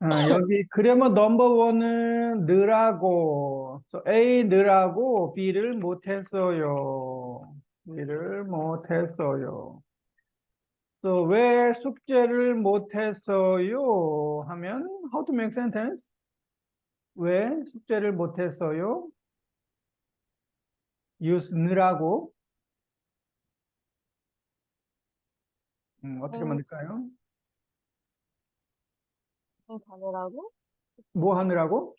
여기 그래머 넘버 원은 느라고, A 느라고 B를 못했어요. B를 못했어요. 또 왜 숙제를 못했어요? 하면 how to make sentence? 왜 숙제를 못했어요? use 느라고 어떻게 여행, 만들까요? 여행 가느라고? 뭐 숙제를? 하느라고?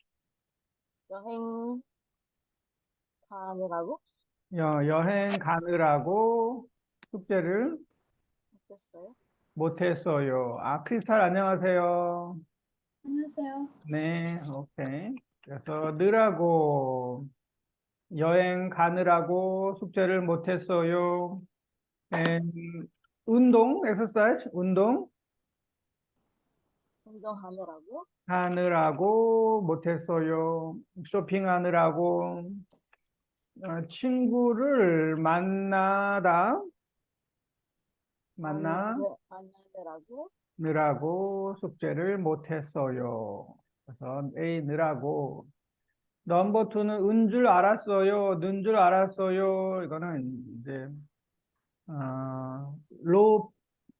여행 가느라고? 여행 가느라고 숙제를 어땠어요? 못했어요. 크리스탈 안녕하세요. 안녕하세요. 네, 오케이. 그래서 느라고 여행 가느라고 숙제를 못했어요. And 운동, exercise, 운동 운동하느라고? 하느라고 못했어요. 쇼핑하느라고 친구를 만나느라고? 만나느라고 숙제를 못했어요. 그래서 A 느라고 넘버 투는 은 줄 알았어요. 는 줄 알았어요. 이거는 이제 로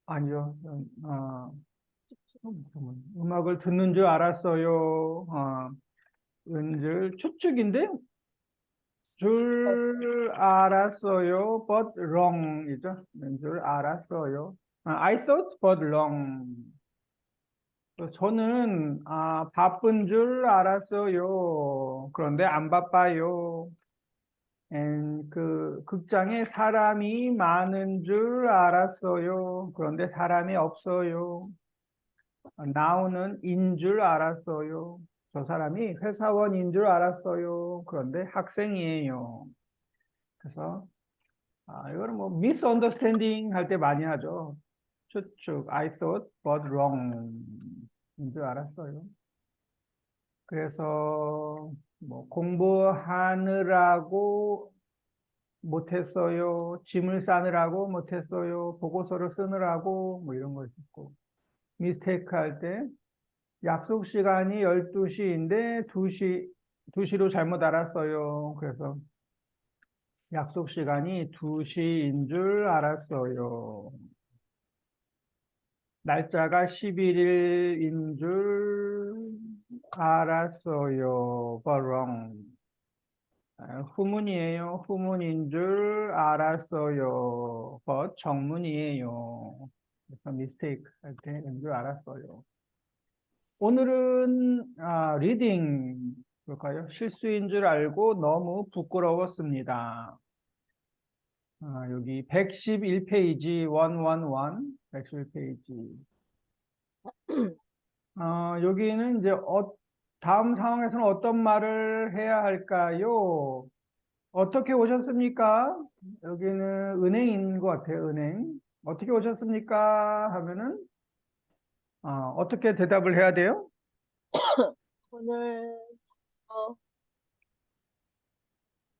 아니요. 음악을 듣는 줄 알았어요. 은줄 추측인데 알았어요. 줄 알았어요. But wrong이죠. 줄 알았어요. I thought but wrong. 저는 바쁜 줄 알았어요. 그런데 안 바빠요. 그 극장에 사람이 많은 줄 알았어요. 그런데 사람이 없어요. 나오는 인 줄 알았어요. 저 사람이 회사원인 줄 알았어요. 그런데 학생이에요. 그래서 이거는 뭐 misunderstanding 할 때 많이 하죠. 추측, I thought but wrong 인 줄 알았어요. 그래서 뭐 공부하느라고 못했어요. 짐을 싸느라고 못했어요. 보고서를 쓰느라고 뭐 이런 거 있고 미스테이크 할 때 약속 시간이 12시인데 2시로 잘못 알았어요. 그래서 약속 시간이 2시인 줄 알았어요. 날짜가 11일인 줄 알았어요. But wrong. 후문이에요. 후문인 줄 알았어요. but 정문이에요. 그래서 mistake 할 때인 줄 알았어요. 오늘은 리딩 볼까요? 실수인 줄 알고 너무 부끄러웠습니다. 여기 111페이지 111 111페이지. 여기는 이제 다음 상황에서는 어떤 말을 해야 할까요? 어떻게 오셨습니까? 여기는 은행인 것 같아요, 은행. 어떻게 오셨습니까? 하면은, 어떻게 대답을 해야 돼요? 오늘, 어,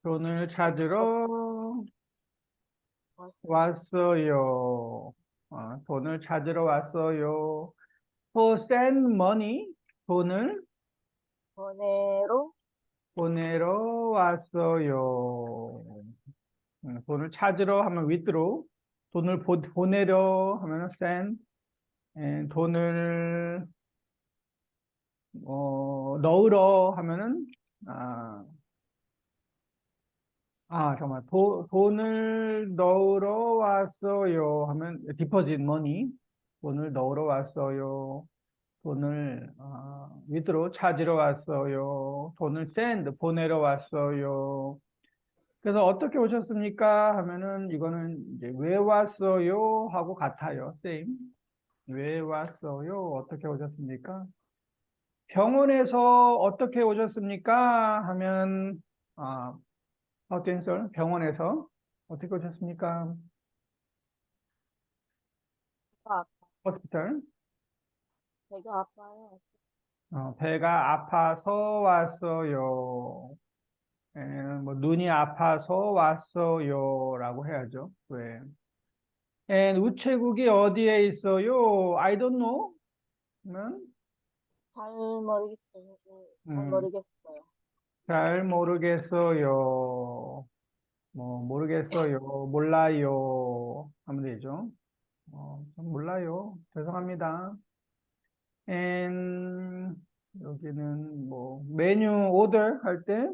돈을 왔, 찾으러 왔어요. 왔어요. 돈을 찾으러 왔어요. To send money, 돈을 번외로, 보내러 왔어요. 돈을 찾으러 하면 withdraw, 돈을 보내려 하면 send, 돈을 넣으러 하면은 아, 잠깐만. 돈을 넣으러 왔어요 하면 deposit money, 돈을 넣으러 왔어요. 돈을 withdraw 찾으러 왔어요. 돈을 send 보내러 왔어요. 그래서 어떻게 오셨습니까? 하면은 이거는 이제 왜 왔어요? 하고 같아요. same. 왜 왔어요? 어떻게 오셨습니까? 병원에서 어떻게 오셨습니까? 하면 how to answer? 병원에서 어떻게 오셨습니까? 배가, hospital. 배가 아파요. 배가 아파서 왔어요. 뭐 눈이 아파서 왔어요라고 해야죠. 왜? 우체국이 어디에 있어요? I don't know. 면 잘 모르겠어요. 잘 음, 모르겠어요. 잘 모르겠어요. 뭐, 모르겠어요. 몰라요. 하면 되죠. 좀 몰라요. 죄송합니다. And 여기는 뭐, 메뉴 오더 할 때,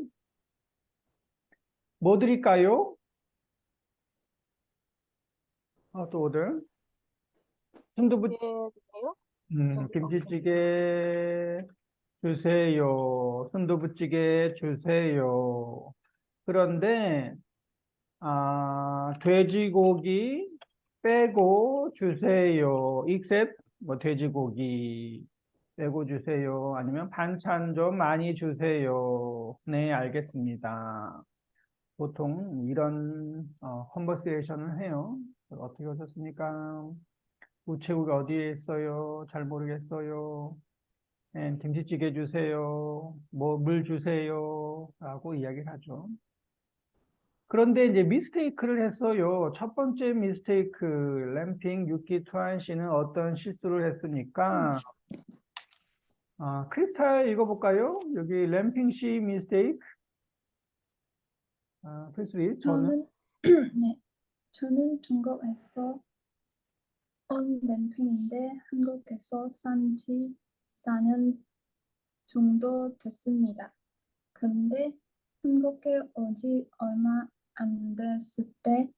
뭐 드릴까요? 또 오더. 순두부, 김치찌개 드세요? 오케이. 김치찌개 주세요. 순두부찌개 주세요. 그런데, 돼지고기 빼고 주세요. except 뭐 돼지고기 빼고 주세요. 아니면 반찬 좀 많이 주세요. 네, 알겠습니다. 보통 이런 컨버세이션을 해요. 어떻게 하셨습니까? 우체국이 어디에 있어요? 잘 모르겠어요. 김치찌개 주세요. 뭐 물 주세요. 라고 이야기를 하죠. 그런데 이제 미스테이크를 했어요. 첫 번째 미스테이크, 램핑, 유키, 투안 씨는 어떤 실수를 했습니까? 크리스탈 읽어볼까요? 여기 램핑 씨 미스테이크, 크리스리, 저는 저는 네, 저는 중국에서 온 램핑인데 한국에서 산 지 4년 정도 됐습니다. 근데 한국에 오지 얼마 안 됐을 때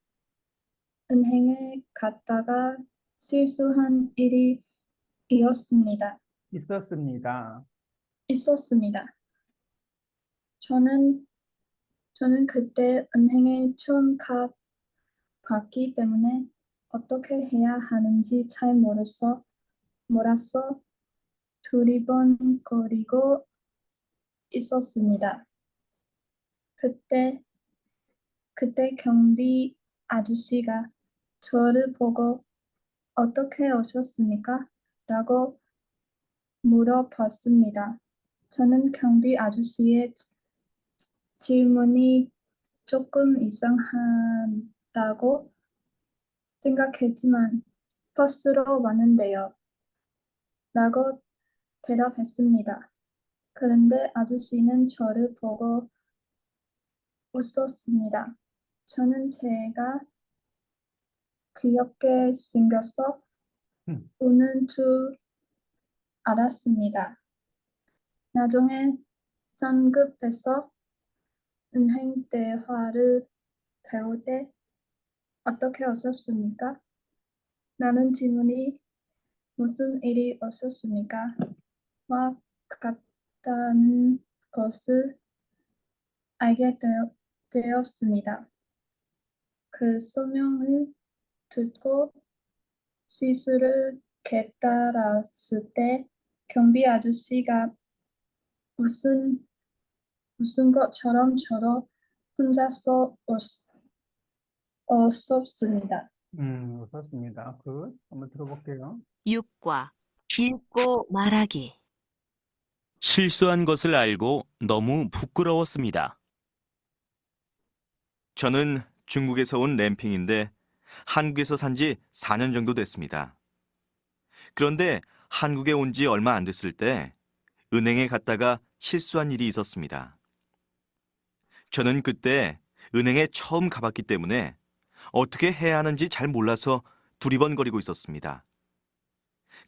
은행에 갔다가 실수한 일이 있었습니다. 있었습니다. 있었습니다. 저는 그때 은행에 처음 가봤기 때문에 어떻게 해야 하는지 잘 몰라서 두리번거리고 있었습니다. 그때 경비 아저씨가 저를 보고 어떻게 오셨습니까? 라고 물어봤습니다. 저는 경비 아저씨의 질문이 조금 이상하다고 생각했지만 버스로 왔는데요. 라고 대답했습니다. 그런데 아저씨는 저를 보고 웃었습니다. 저는 제가 귀엽게 생겨서 음, 우는 줄 알았습니다. 나중에 상급에서 은행 대화를 배울 때 어떻게 오셨습니까? 라는 질문이 무슨 일이 없었습니까? 와 같다는 것을 알게 되었습니다. 그 설명을 듣고 실수를 깨달았을 때 경비 아저씨가 무슨 것처럼 저도 혼자서 웃었습니다. 웃었습니다. 한번 들어볼게요. 6과 읽고 말하기. 실수한 것을 알고 너무 부끄러웠습니다. 저는 중국에서 온 램핑인데 한국에서 산 지 4년 정도 됐습니다. 그런데 한국에 온 지 얼마 안 됐을 때 은행에 갔다가 실수한 일이 있었습니다. 저는 그때 은행에 처음 가봤기 때문에 어떻게 해야 하는지 잘 몰라서 두리번거리고 있었습니다.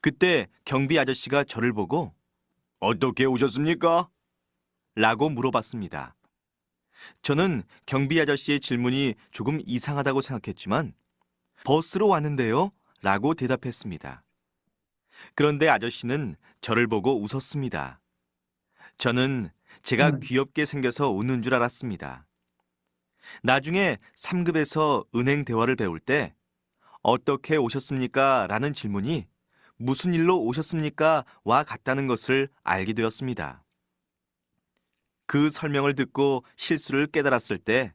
그때 경비 아저씨가 저를 보고 어떻게 오셨습니까? 라고 물어봤습니다. 저는 경비 아저씨의 질문이 조금 이상하다고 생각했지만 버스로 왔는데요? 라고 대답했습니다. 그런데 아저씨는 저를 보고 웃었습니다. 저는 제가 음, 귀엽게 생겨서 웃는 줄 알았습니다. 나중에 3급에서 은행 대화를 배울 때 어떻게 오셨습니까? 라는 질문이 무슨 일로 오셨습니까? 와 같다는 것을 알게 되었습니다. 그 설명을 듣고 실수를 깨달았을 때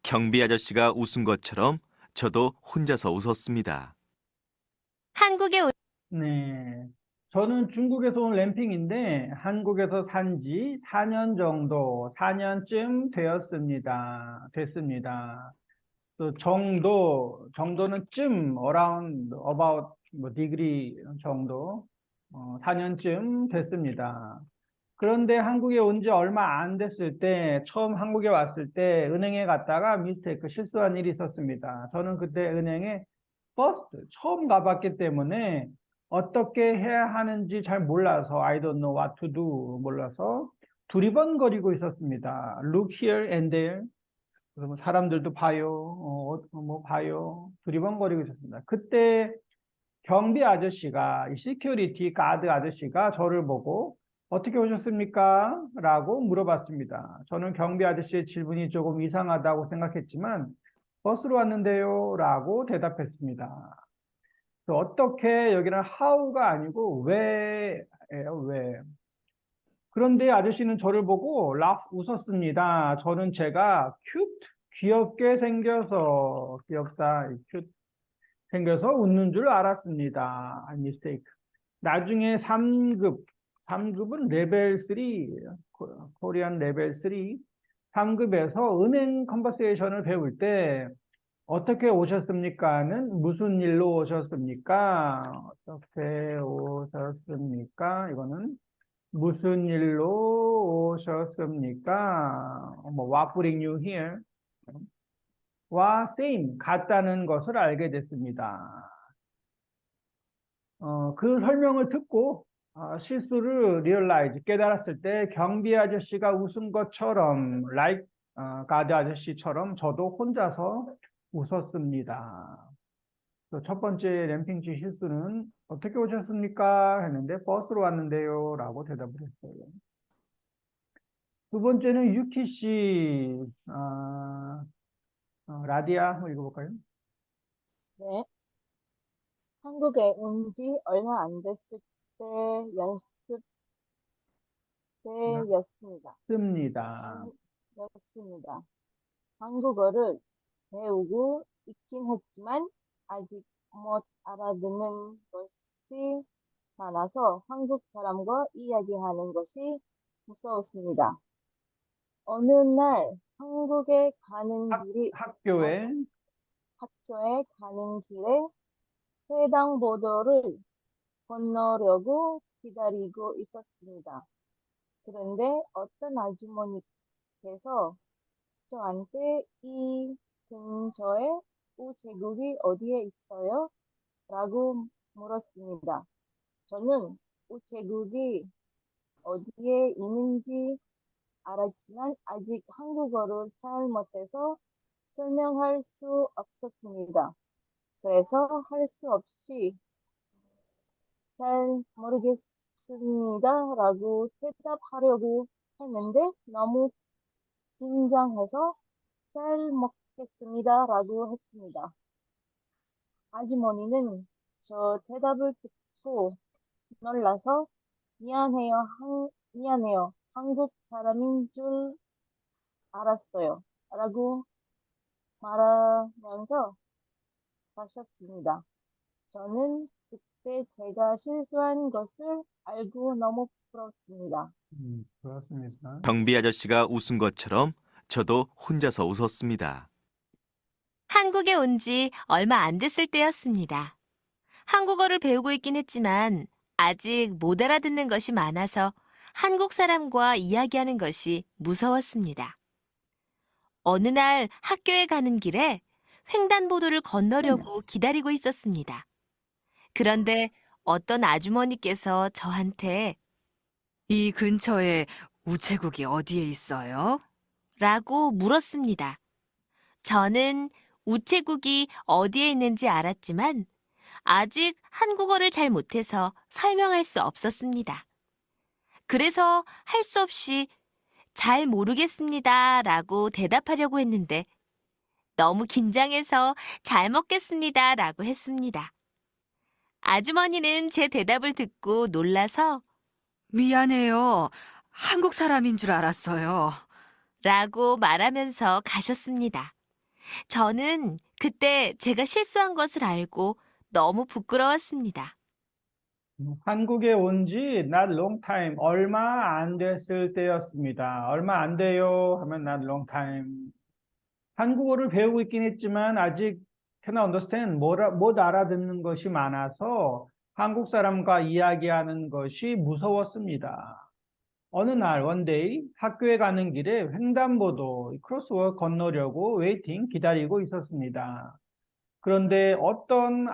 경비 아저씨가 웃은 것처럼 저도 혼자서 웃었습니다. 한국에 올 네. 저는 중국에서 온 램핑인데 한국에서 산지 4년 정도, 4년쯤 됐습니다. 또 정도는 쯤, around, about, 뭐, 디그리 정도. 4년쯤 됐습니다. 그런데 한국에 온 지 얼마 안 됐을 때, 처음 한국에 왔을 때 은행에 갔다가 미스테이크, 실수한 일이 있었습니다. 저는 그때 은행에 처음 가봤기 때문에 어떻게 해야 하는지 잘 몰라서, I don't know what to do, 몰라서 두리번거리고 있었습니다. Look here and there. 그래서 뭐 사람들도 봐요, 뭐 봐요. 두리번거리고 있었습니다. 그때 경비 아저씨가, 이 시큐리티 가드 아저씨가 저를 보고 어떻게 오셨습니까? 라고 물어봤습니다. 저는 경비 아저씨의 질문이 조금 이상하다고 생각했지만 버스로 왔는데요 라고 대답했습니다. 어떻게, 여기는 how가 아니고 왜예요, 왜. 그런데 아저씨는 저를 보고 웃었습니다. 저는 제가 귀엽게 생겨서, 귀엽다, cute 생겨서 웃는 줄 알았습니다. mistake. 나중에 3급은 레벨 3예요. 코리안 레벨 3. 3급에서 은행 컨버세이션을 배울 때 어떻게 오셨습니까는 무슨 일로 오셨습니까? 어떻게 오셨습니까? 이거는 무슨 일로 오셨습니까? 뭐 What bring you here? 와 same, 같다는 것을 알게 됐습니다. 그 설명을 듣고 실수를 realize, 깨달았을 때 경비 아저씨가 웃은 것처럼 like 가드 아저씨처럼 저도 혼자서 웃었습니다. 첫 번째 램핑치 실수는 어떻게 오셨습니까? 했는데 버스로 왔는데요 라고 대답을 했어요. 두 번째는 유키 씨, 라디아 한번 읽어볼까요? 네. 한국에 온 지 얼마 안 됐을 때 연습 때였습니다. 씁니다. 였습니다. 한국어를 배우고 있긴 했지만 아직 못 알아듣는 것이 많아서 한국 사람과 이야기하는 것이 무서웠습니다. 어느 날 한국에 가는 길이 학교에 학교에 가는 길에 횡단보도를 건너려고 기다리고 있었습니다. 그런데 어떤 아주머니께서 저한테 이 근처에 우체국이 어디에 있어요? 라고 물었습니다. 저는 우체국이 어디에 있는지 알았지만 아직 한국어를 잘 못해서 설명할 수 없었습니다. 그래서 할 수 없이 잘 모르겠습니다. 라고 대답하려고 했는데 너무 긴장해서 잘 먹겠습니다. 라고 했습니다. 아주머니는 저 대답을 듣고 놀라서 미안해요. 한국 사람인 줄 알았어요. 라고 말하면서 가셨습니다. 저는 그때 제가 실수한 것을 알고 너무 부끄러웠습니다. 그렇습니다. 경비 아저씨가 웃은 것처럼 저도 혼자서 웃었습니다. 한국에 온 지 얼마 안 됐을 때였습니다. 한국어를 배우고 있긴 했지만 아직 못 알아듣는 것이 많아서 한국 사람과 이야기하는 것이 무서웠습니다. 어느 날 학교에 가는 길에 횡단보도를 건너려고 기다리고 있었습니다. 그런데 어떤 아주머니께서 저한테 이 근처에 우체국이 어디에 있어요? 라고 물었습니다. 저는 우체국이 어디에 있는지 알았지만 아직 한국어를 잘 못해서 설명할 수 없었습니다. 그래서 할 수 없이 잘 모르겠습니다 라고 대답하려고 했는데 너무 긴장해서 잘 먹겠습니다 라고 했습니다. 아주머니는 제 대답을 듣고 놀라서 미안해요. 한국 사람인 줄 알았어요. 라고 말하면서 가셨습니다. 저는 그때 제가 실수한 것을 알고 너무 부끄러웠습니다. 한국에 온 지 not long time, 얼마 안 됐을 때였습니다. 얼마 안 돼요 하면 not long time. 한국어를 배우고 있긴 했지만 아직 cannot understand, 못 알아듣는 것이 많아서 한국 사람과 이야기하는 것이 무서웠습니다. 어느 날 원데이 학교에 가는 길에 횡단보도 크로스워크 건너려고 기다리고 있었습니다. 그런데 어떤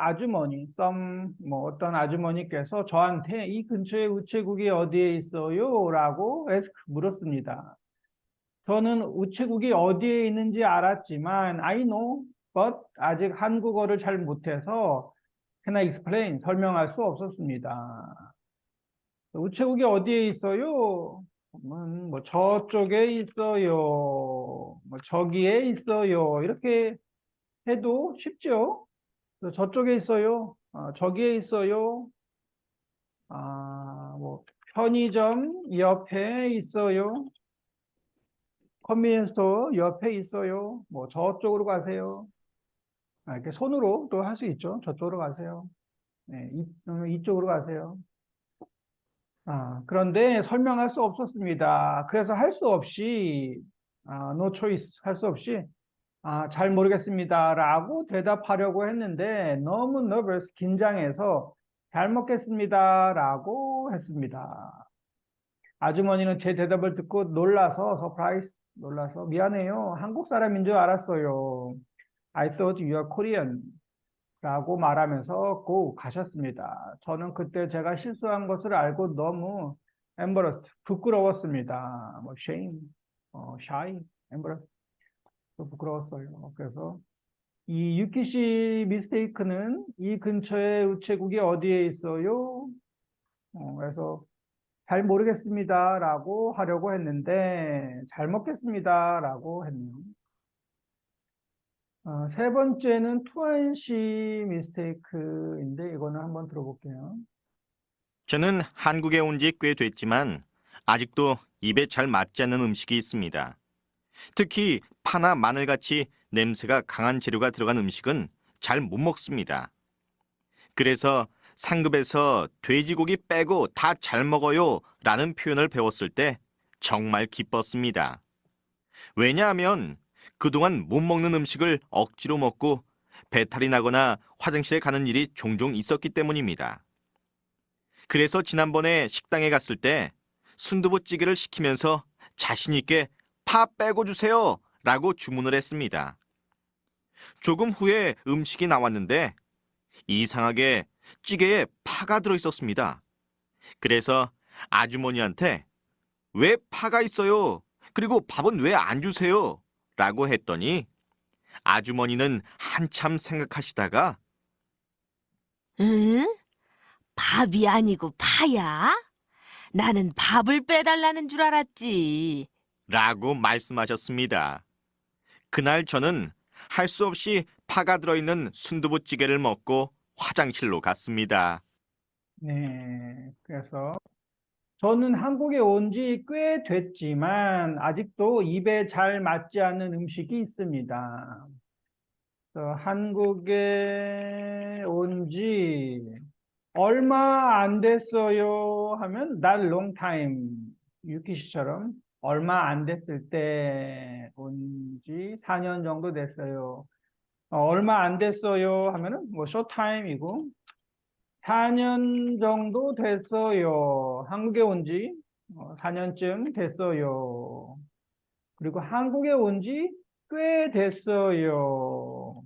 아주머니께서 저한테 이 근처에 우체국이 어디에 있어요? 라고 물었습니다. 저는 우체국이 어디에 있는지 알았지만 I know, but 아직 한국어를 잘 못해서 can I explain? 설명할 수 없었습니다. 우체국이 어디에 있어요? 뭐 저쪽에 있어요. 뭐 저기에 있어요. 이렇게 해도 쉽죠? 그래서 저쪽에 있어요. 저기에 있어요. 뭐 편의점 옆에 있어요. 컨비니언스 스토어 옆에 있어요. 뭐 저쪽으로 가세요. 이렇게 손으로 또 할 수 있죠. 저쪽으로 가세요. 네, 이쪽으로 가세요. 그런데 설명할 수 없었습니다. 그래서 할 수 없이, no choice, 할 수 없이, 잘 모르겠습니다. 라고 대답하려고 했는데, 너무 nervous, 긴장해서, 잘 먹겠습니다. 라고 했습니다. 아주머니는 제 대답을 듣고 놀라서, 미안해요. 한국 사람인 줄 알았어요. I thought you are Korean. 라고 말하면서 가셨습니다. 저는 그때 제가 실수한 것을 알고 너무 embarrassed, 부끄러웠습니다. 뭐 shame, shy, embarrassed, 부끄러웠어요. 그래서 이 유키시 미스테이크는 이 근처에 우체국이 어디에 있어요? 그래서 잘 모르겠습니다. 라고 하려고 했는데 잘 먹겠습니다. 라고 했네요. 세 번째는 투안시 미스테이크인데 이거는 한번 들어볼게요. 저는 한국에 온 지 꽤 됐지만 아직도 입에 잘 맞지 않는 음식이 있습니다. 특히 파나 마늘같이 냄새가 강한 재료가 들어간 음식은 잘 못 먹습니다. 그래서 상급에서 돼지고기 빼고 다 잘 먹어요 라는 표현을 배웠을 때 정말 기뻤습니다. 왜냐하면 그동안 못 먹는 음식을 억지로 먹고 배탈이 나거나 화장실에 가는 일이 종종 있었기 때문입니다. 그래서 지난번에 식당에 갔을 때 순두부찌개를 시키면서 자신 있게 파 빼고 주세요 라고 주문을 했습니다. 조금 후에 음식이 나왔는데 이상하게 찌개에 파가 들어있었습니다. 그래서 아주머니한테 왜 파가 있어요? 그리고 밥은 왜 안 주세요? 라고 했더니 아주머니는 한참 생각하시다가 응? 밥이 아니고 파야? 나는 밥을 빼달라는 줄 알았지. 라고 말씀하셨습니다. 그날 저는 할 수 없이 파가 들어있는 순두부찌개를 먹고 화장실로 갔습니다. 네, 그래서 저는 한국에 온 지 꽤 됐지만 아직도 입에 잘 맞지 않는 음식이 있습니다. 그래서 한국에 온 지 얼마 안 됐어요 하면 not long time 유키 씨처럼 얼마 안 됐을 때 온 지 4년 정도 됐어요. 얼마 안 됐어요 하면은 뭐 short time이고 4년 정도 됐어요. 한국에 온 지 4년쯤 됐어요. 그리고 한국에 온 지 꽤 됐어요.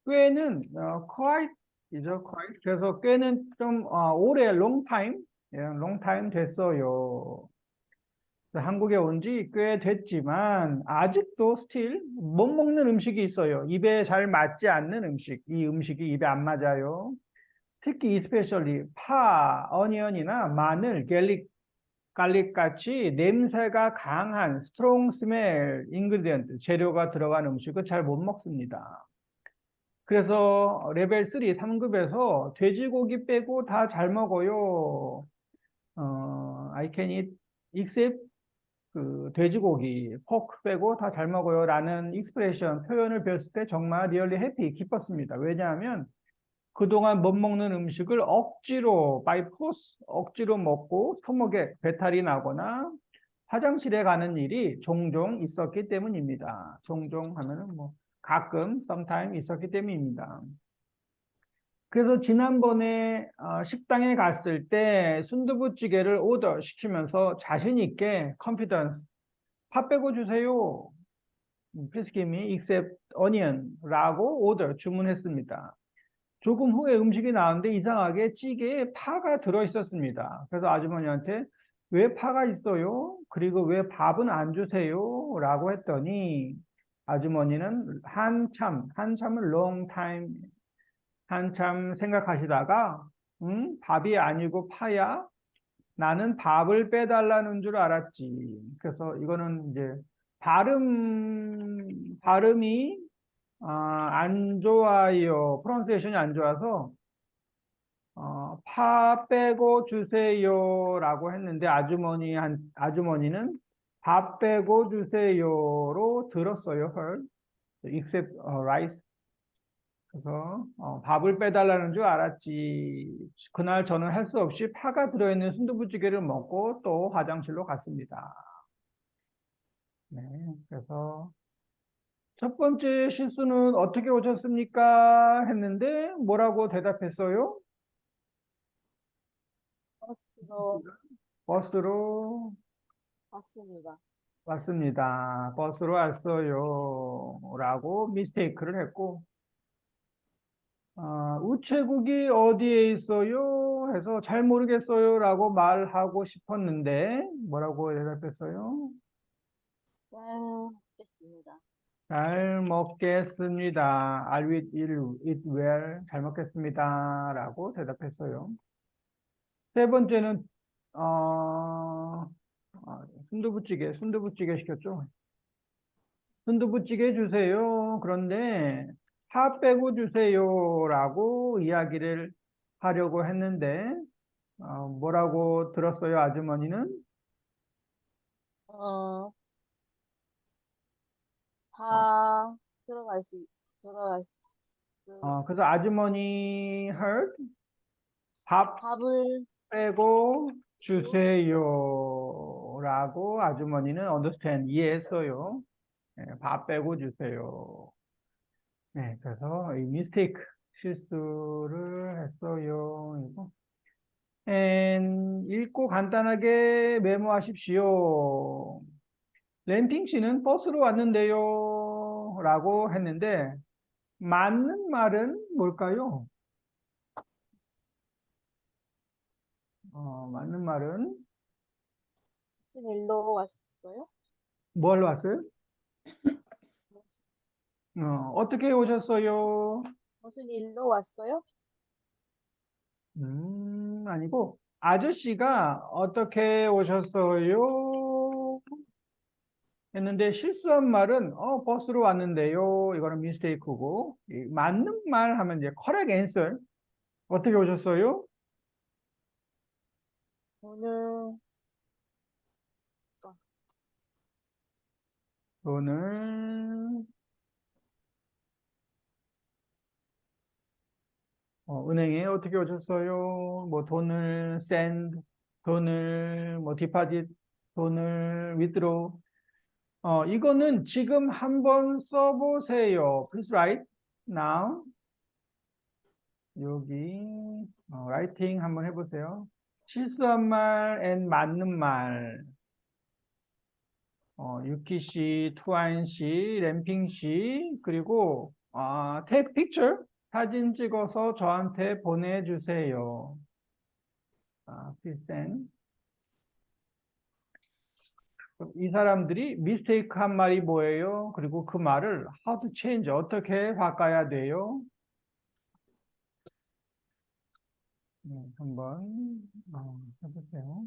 꽤는 quite이죠, quite. 그래서 꽤는 좀 오래 long time, long time 됐어요. 그래서 한국에 온 지 꽤 됐지만 아직도 still 못 먹는 음식이 있어요. 입에 잘 맞지 않는 음식. 이 음식이 입에 안 맞아요. 특히 especially 파, 어니언이나 마늘, 갈릭 같이 냄새가 강한 strong smell ingredient, 재료가 들어간 음식은 잘 못 먹습니다. 그래서 레벨 3, 3급에서 돼지고기 빼고 다 잘 먹어요. I can eat except 그 돼지고기, 포크 빼고 다 잘 먹어요 라는 익스프레션, 표현을 배웠을 때 정말 really happy, 기뻤습니다. 왜냐하면 그동안 못 먹는 음식을 억지로, by force, 억지로 먹고 스토막에 배탈이 나거나 화장실에 가는 일이 종종 있었기 때문입니다. 종종 하면은 뭐 가끔, sometime 있었기 때문입니다. 그래서 지난번에 식당에 갔을 때 순두부찌개를 오더 시키면서 자신 있게 confidence 파 빼고 주세요. Please give me except onion라고 오더 주문했습니다. 조금 후에 음식이 나왔는데 이상하게 찌개에 파가 들어 있었습니다. 그래서 아주머니한테 왜 파가 있어요? 그리고 왜 밥은 안 주세요? 라고 했더니 아주머니는 한참을 long time 한참 생각하시다가 밥이 아니고 파야? 나는 밥을 빼달라는 줄 알았지. 그래서 이거는 이제 발음이 안 좋아요. 프로넌세이션이 안 좋아서 파 빼고 주세요라고 했는데 아주머니는 밥 빼고 주세요로 들었어요. heard. except rice. 그래서 밥을 빼달라는 줄 알았지. 그날 저는 할 수 없이 파가 들어있는 순두부찌개를 먹고 또 화장실로 갔습니다. 네, 그래서 첫 번째 실수는 어떻게 오셨습니까? 했는데 뭐라고 대답했어요? 버스로 버스로 왔습니다. 왔습니다. 버스로 왔어요. 라고 미스테이크를 했고, 우체국이 어디에 있어요? 해서 잘 모르겠어요. 라고 말하고 싶었는데, 뭐라고 대답했어요? 잘 먹겠습니다. 잘 먹겠습니다. I will eat well. 잘 먹겠습니다. 라고 대답했어요. 세 번째는, 순두부찌개 시켰죠. 순두부찌개 주세요. 그런데 파 빼고 주세요라고 이야기를 하려고 했는데 뭐라고 들었어요, 아주머니는? 어, 어, 다 들어갈 수, 그래서 아주머니 heard 밥 밥을 빼고 주세요라고 아주머니는 understand 이해했어요. 네, 밥 빼고 주세요. 네, 그래서 이 mistake 실수를 했어요. 이거. 읽고 간단하게 메모하십시오. 램핑 씨는 버스로 왔는데요. 라고 했는데, 맞는 말은 뭘까요? 맞는 말은, 무슨 일로 왔어요? 뭘 왔어요? 어떻게 오셨어요? 무슨 일로 왔어요? 아니고, 아저씨가 어떻게 오셨어요? 했는데 실수한 말은 버스로 왔는데요. 이거는 미스테이크고 맞는 말 하면 이제 correct answer. 어떻게 오셨어요? 오늘 돈을 은행에 어떻게 오셨어요? 뭐 돈을 send, 돈을 뭐 deposit, 돈을 withdraw. 이거는 지금 한번 써보세요. Please write now. 여기 writing 한번 해보세요. 실수한 말 and 맞는 말. 유키 씨, 투아인 씨, 램핑 씨, 그리고 take picture 사진 찍어서 저한테 보내주세요. please send. 그럼 이 사람들이 mistake 한 말이 뭐예요? 그리고 그 말을 how to change 어떻게 바꿔야 돼요? 네, 한번 해보세요.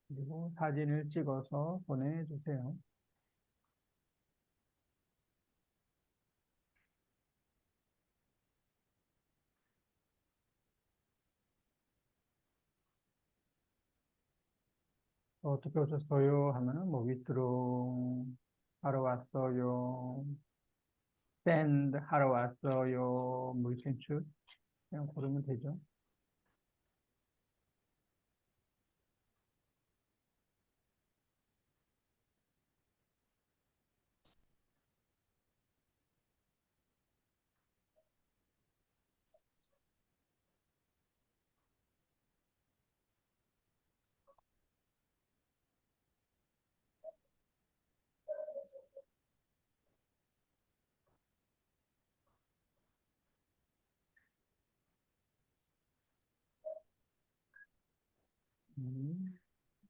그리고 사진을 찍어서 보내주세요. 어떻게 오셨어요? 하면은 뭐 withdraw 하러 왔어요. send 하러 왔어요. 뭐 이렇게 쭉 그냥 고르면 되죠.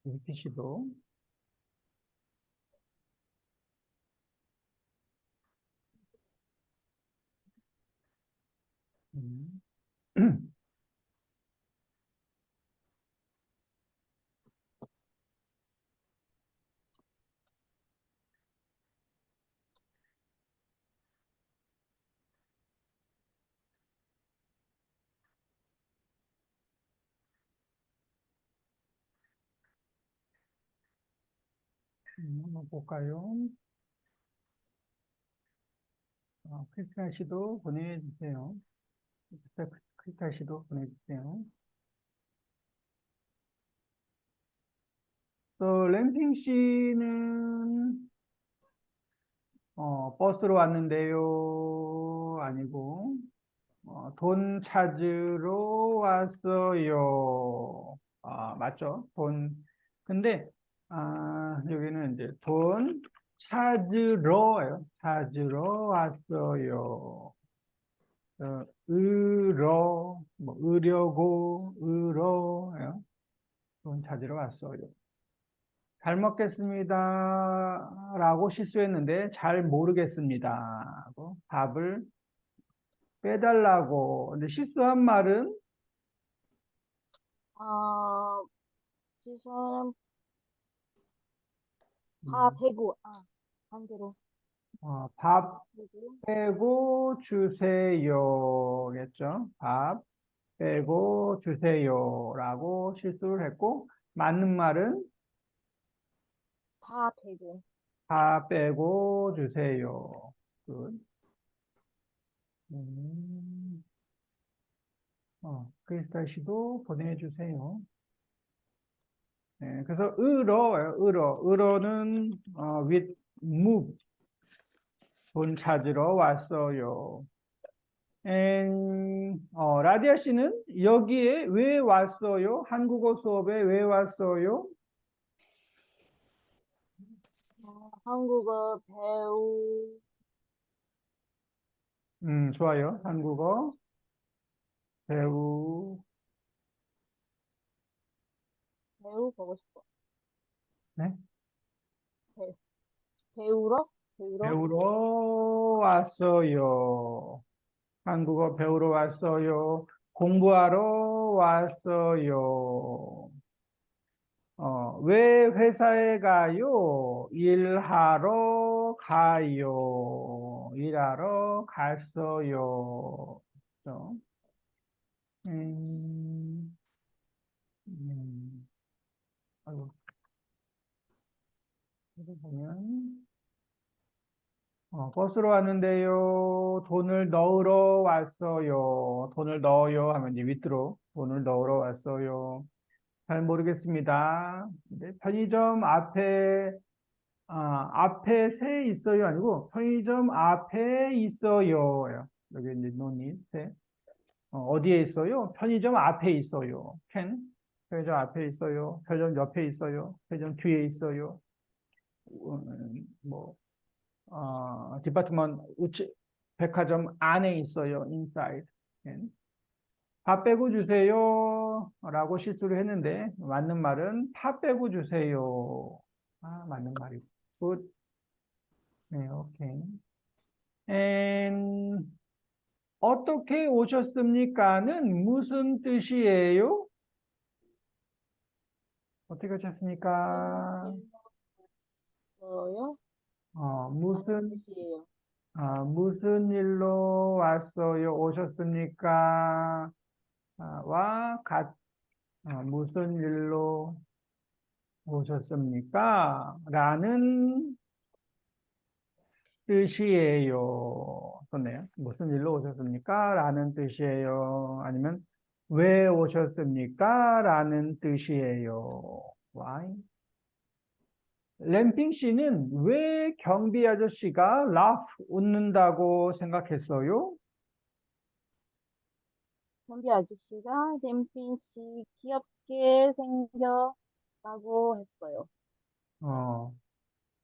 유피 씨도. 음. 한번 볼까요? 크리스탈 씨도 보내주세요. 크리스탈 씨도 보내주세요. 또 램핑 씨는 버스로 왔는데요. 아니고 돈 찾으러 왔어요. 맞죠? 근데 여기는 이제 돈 찾으러예요. 찾으러 왔어요. 뭐 으려고 으러예요. 돈 찾으러 왔어요. 잘 먹겠습니다. 라고 실수했는데 잘 모르겠습니다. 하고 밥을 빼달라고. 근데 실수한 말은 아, 지수는 음, 다 배고, 반대로. 밥 배고, 빼고 주세요겠죠. 밥 빼고 주세요라고 실수를 했고 맞는 말은 다 배고. 밥 빼고 주세요. 굿. 크리스탈 씨도 보내주세요. 네, 그래서 으러는 with move 돈 찾으러 왔어요. 라디아 씨는 여기에 왜 왔어요? 한국어 수업에 왜 왔어요? 한국어 좋아요. 한국어 배우, 배우 보고 싶어. 네? 배, 배우러? 배우러? 배우러 왔어요. 한국어 배우러 왔어요. 공부하러 왔어요. 왜 회사에 가요? 일하러 가요. 일하러 갔어요. 그죠? 음, 아이고, 여기 보면, 버스로 왔는데요. 돈을 넣으러 왔어요. 돈을 넣어요 하면 이제 밑으로 돈을 넣으러 왔어요. 잘 모르겠습니다. 근데 편의점 앞에 새 있어요 아니고 편의점 앞에 있어요. 여기 이제 논이 새. 어디에 있어요? 편의점 앞에 있어요. 편의점 앞에 있어요. 편의점 옆에 있어요. 편의점 뒤에 있어요. 뭐 디파트먼트 백화점 안에 있어요. inside. 밥 빼고 주세요. 라고 실수를 했는데, 맞는 말은 밥 빼고 주세요. 맞는 말이고. 굿. 네, 오케이. And 어떻게 오셨습니까는 무슨 뜻이에요? 어떻게 오셨습니까? 왔어요? 무슨, 뜻이에요. 무슨 일로 왔어요? 오셨습니까? 무슨 일로 오셨습니까? 라는 뜻이에요. 좋네요. 무슨 일로 오셨습니까? 라는 뜻이에요. 아니면 왜 오셨습니까? 라는 뜻이에요. Why? 램핑 씨는 왜 경비 아저씨가 laugh 웃는다고 생각했어요? 현비 아저씨가 댐핑 씨 귀엽게 생겨라고 했어요. 어,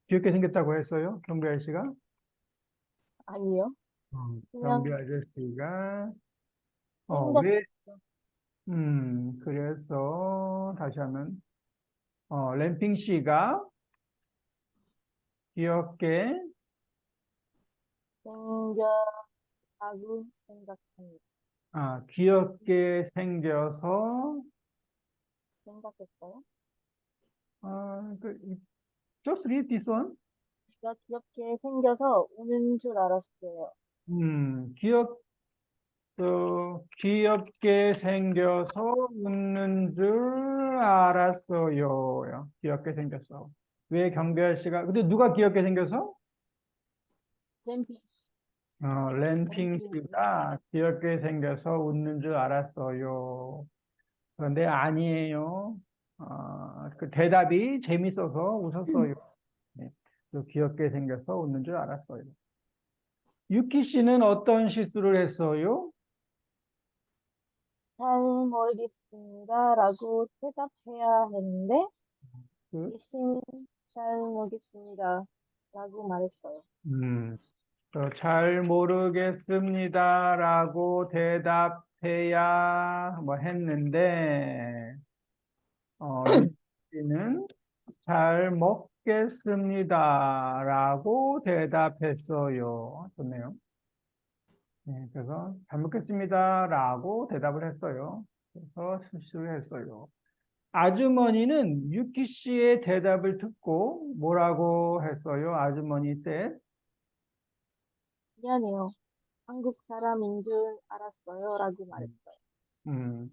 귀엽게 생겼다고 했어요? 경비 아저씨가? 아니요. 경비 그냥 아저씨가 왜 생겼죠. 그래서 다시 하면 램핑 씨가 귀엽게 생겨라고 생각합니다. 귀엽게 생겨서 생각했어요? just read this one. 제가 귀엽게 생겨서 우는 줄 알았어요. 귀엽게 생겨서 웃는 줄 알았어요. 귀엽게 생겼어. 왜 경별 씨가, 근데 누가 귀엽게 생겨서? 잼피 씨. 램핑 씨가 귀엽게 생겨서 웃는 줄 알았어요. 그런데 아니에요. 그 대답이 재밌어서 웃었어요. 네. 또 귀엽게 생겨서 웃는 줄 알았어요. 유키 씨는 어떤 실수를 했어요? 잘 모르겠습니다. 라고 대답해야 했는데, 그, 대신 잘 모르겠습니다. 라고 말했어요. 잘 모르겠습니다라고 대답해야 뭐 했는데, 유키 씨는 잘 먹겠습니다라고 대답했어요. 좋네요. 네, 그래서 잘 먹겠습니다라고 대답을 했어요. 그래서 실수를 했어요. 아주머니는 유키 씨의 대답을 듣고 뭐라고 했어요? 아주머니 said, 미안해요. 한국 사람인 줄 알았어요. 라고 말했어요. 음,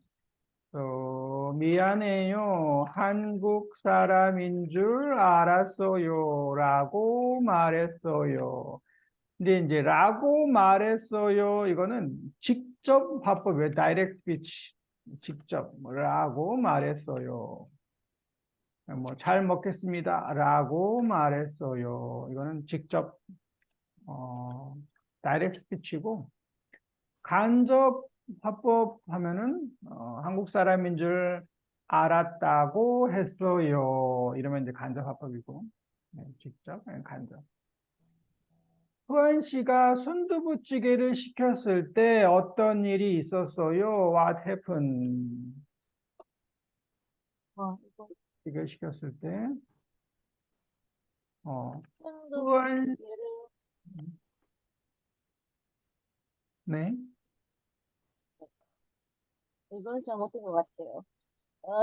미안해요. 한국 사람인 줄 알았어요. 라고 말했어요. 근데 이제 라고 말했어요. 이거는 직접 화법, 왜 direct speech. 직접 라고 말했어요. 뭐 잘 먹겠습니다. 라고 말했어요. 이거는 직접 direct speech이고 간접 화법 하면은 한국 사람인 줄 알았다고 했어요. 이러면 이제 간접 화법이고 네, 직접 간접. 후안 씨가 순두부찌개를 시켰을 때 어떤 일이 있었어요? What happened? 이거 이걸 시켰을 때, 후안, 순두부찌개를 네, 이건 잘못된 것 같아요.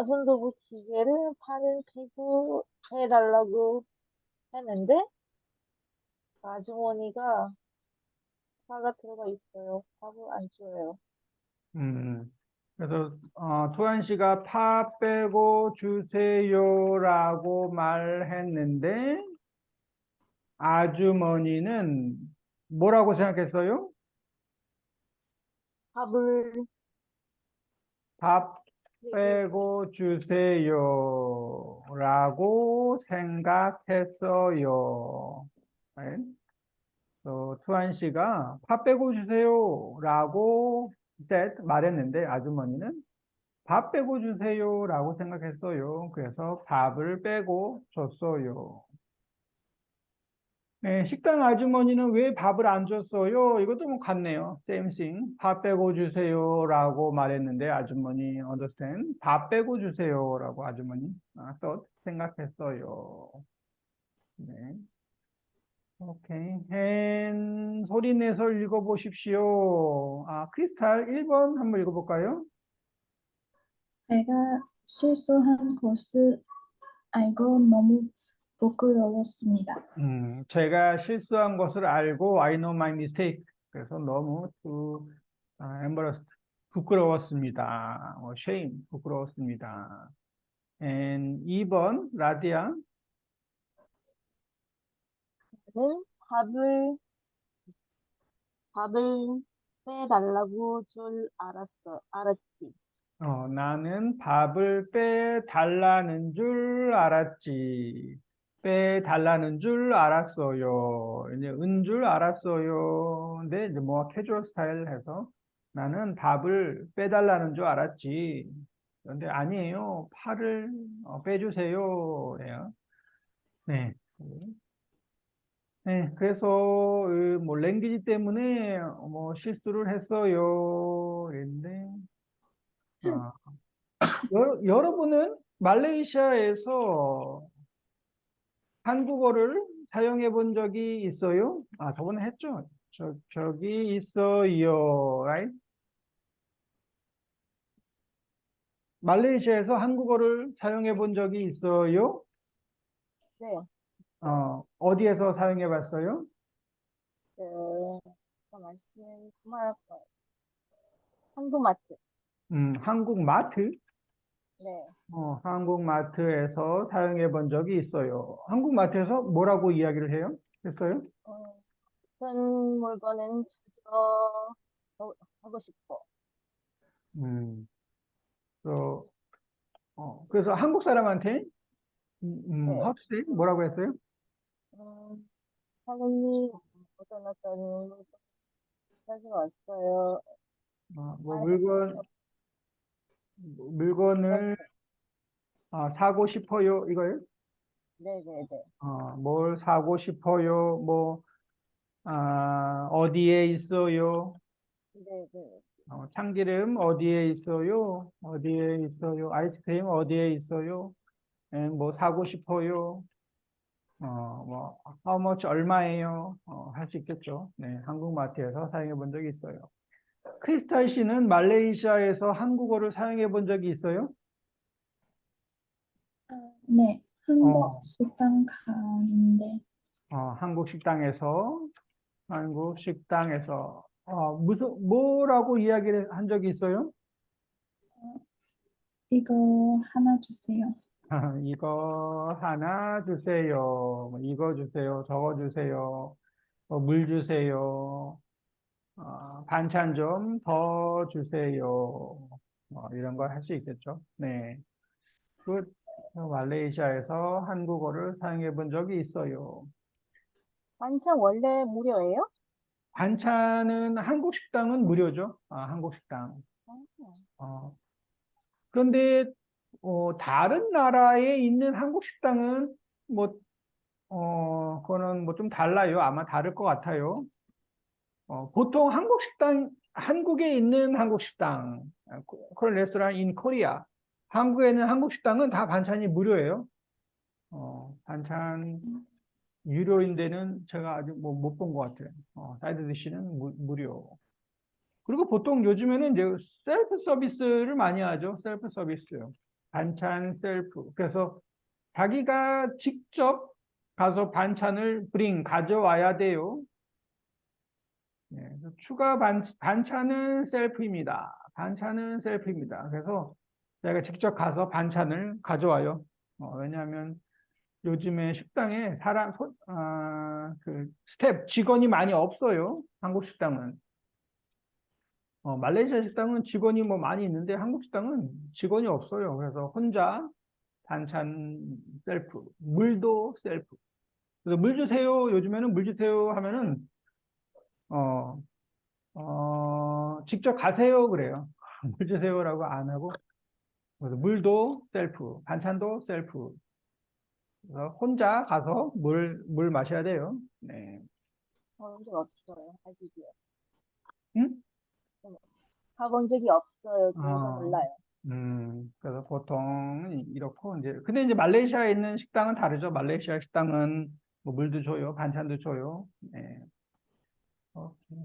순두부찌개를 팔을 펴고 해달라고 했는데 아주머니가 파가 들어가 있어요. 밥을 안 줘요. 음, 그래서 투한 씨가 파 빼고 주세요라고 말했는데 아주머니는 뭐라고 생각했어요? 밥을 밥 되게 빼고 주세요라고 생각했어요. right? 투한 씨가 밥 빼고 주세요라고 말했는데 아주머니는 밥 빼고 주세요라고 생각했어요. 그래서 밥을 빼고 줬어요. 네, 식당 아주머니는 왜 밥을 안 줬어요? 이것도 뭐 같네요. Same thing. 밥 빼고 주세요라고 말했는데 아주머니 understand. 밥 빼고 주세요라고 아주머니 thought 생각했어요. 네. 오케이. 소리 내서 읽어보십시오. 크리스탈 1번 한번 읽어볼까요? 제가 실수한 것을 알고 너무 부끄러웠습니다. 제가 실수한 것을 알고 I know my mistake. 그래서 너무 embarrassed, 부끄러웠습니다. shame, 부끄러웠습니다. 2번 라디아. 는 밥을 빼달라고 줄 알았지. 나는 밥을 빼달라는 줄 알았지. 빼달라는 줄 알았어요. 이제 은 줄 알았어요. 근데 이제 뭐 캐주얼 스타일 해서 나는 밥을 빼달라는 줄 알았지. 그런데 아니에요. 팔을 빼주세요. 래요. 네. 네, 그래서 뭐 랭귀지 때문에 뭐 실수를 했어요. 그랬는데 여러분은 말레이시아에서 한국어를 사용해 본 적이 있어요? 아, 저번에 했죠? 저기 있어요. right? 말레이시아에서 한국어를 사용해 본 적이 있어요? 네, 어디에서 사용해 봤어요? 그, 아까 말씀인 한국마트. 한국 마트? 네, 한국 마트에서 사용해 본 적이 있어요. 한국 마트에서 뭐라고 이야기를 해요? 했어요? 어떤 물건은 찾아 하고 싶어. 음, 그, 그래서 한국 사람한테 네, how to say? 뭐라고 했어요? 사장님, 어떤 물건 가져왔어요. 뭐 아, 물건을 사고 싶어요 이거예요? 네네네. 뭘 사고 싶어요? 어디에 있어요? 네네. 참기름 어디에 있어요? 어디에 있어요? 아이스크림 어디에 있어요? 뭐 사고 싶어요? how much 얼마예요? 할 수 있겠죠. 네, 한국마트에서 사용해 본 적이 있어요. 크리스탈 씨는 말레이시아에서 한국어를 사용해 본 적이 있어요? 네, 한국 어, 식당 가는데 한국 식당에서, 뭐라고 이야기를 한 적이 있어요? 이거 하나 주세요. 이거 하나 주세요. 이거 주세요. 저거 주세요. 물 주세요. 반찬 좀 더 주세요. 이런 걸 할 수 있겠죠. 네. 그 말레이시아에서 한국어를 사용해 본 적이 있어요. 반찬 원래 무료예요? 반찬은 한국 식당은 무료죠. 한국 식당. 아, 어, 그런데 다른 나라에 있는 한국 식당은 뭐 그거는 뭐 좀 달라요. 아마 다를 것 같아요. 보통 한국에 있는 한국 식당, 그런 레스토랑 인 코리아, 한국에 있는 한국 식당은 다 반찬이 무료예요. 반찬 유료인 데는 제가 아직 뭐 못 본 것 같아요. 사이드 디시는 무료. 그리고 보통 요즘에는 이제 셀프 서비스를 많이 하죠. 셀프 서비스요. 반찬 셀프. 그래서 자기가 직접 가서 반찬을 가져와야 돼요. 네, 그래서 반찬은 셀프입니다. 반찬은 셀프입니다. 그래서 자기가 직접 가서 반찬을 가져와요. 왜냐하면 요즘에 식당에 스텝 직원이 많이 없어요. 한국 식당은. 말레이시아 식당은 직원이 뭐 많이 있는데 한국 식당은 직원이 없어요. 그래서 혼자 반찬 셀프, 물도 셀프. 그래서 물 주세요. 요즘에는 물 주세요 하면은 어, 직접 가세요 그래요. 물 주세요라고 안 하고 그래서 물도 셀프, 반찬도 셀프. 그래서 혼자 가서 물 마셔야 돼요. 네. 가본 적 없어요. 아직이요. 응? 가본 적이 없어요. 그래서 어, 몰라요. 그래서 보통 이렇고, 근데 이제 말레이시아에 있는 식당은 다르죠. 말레이시아 식당은 뭐 물도 줘요, 반찬도 줘요. 네. 오케이.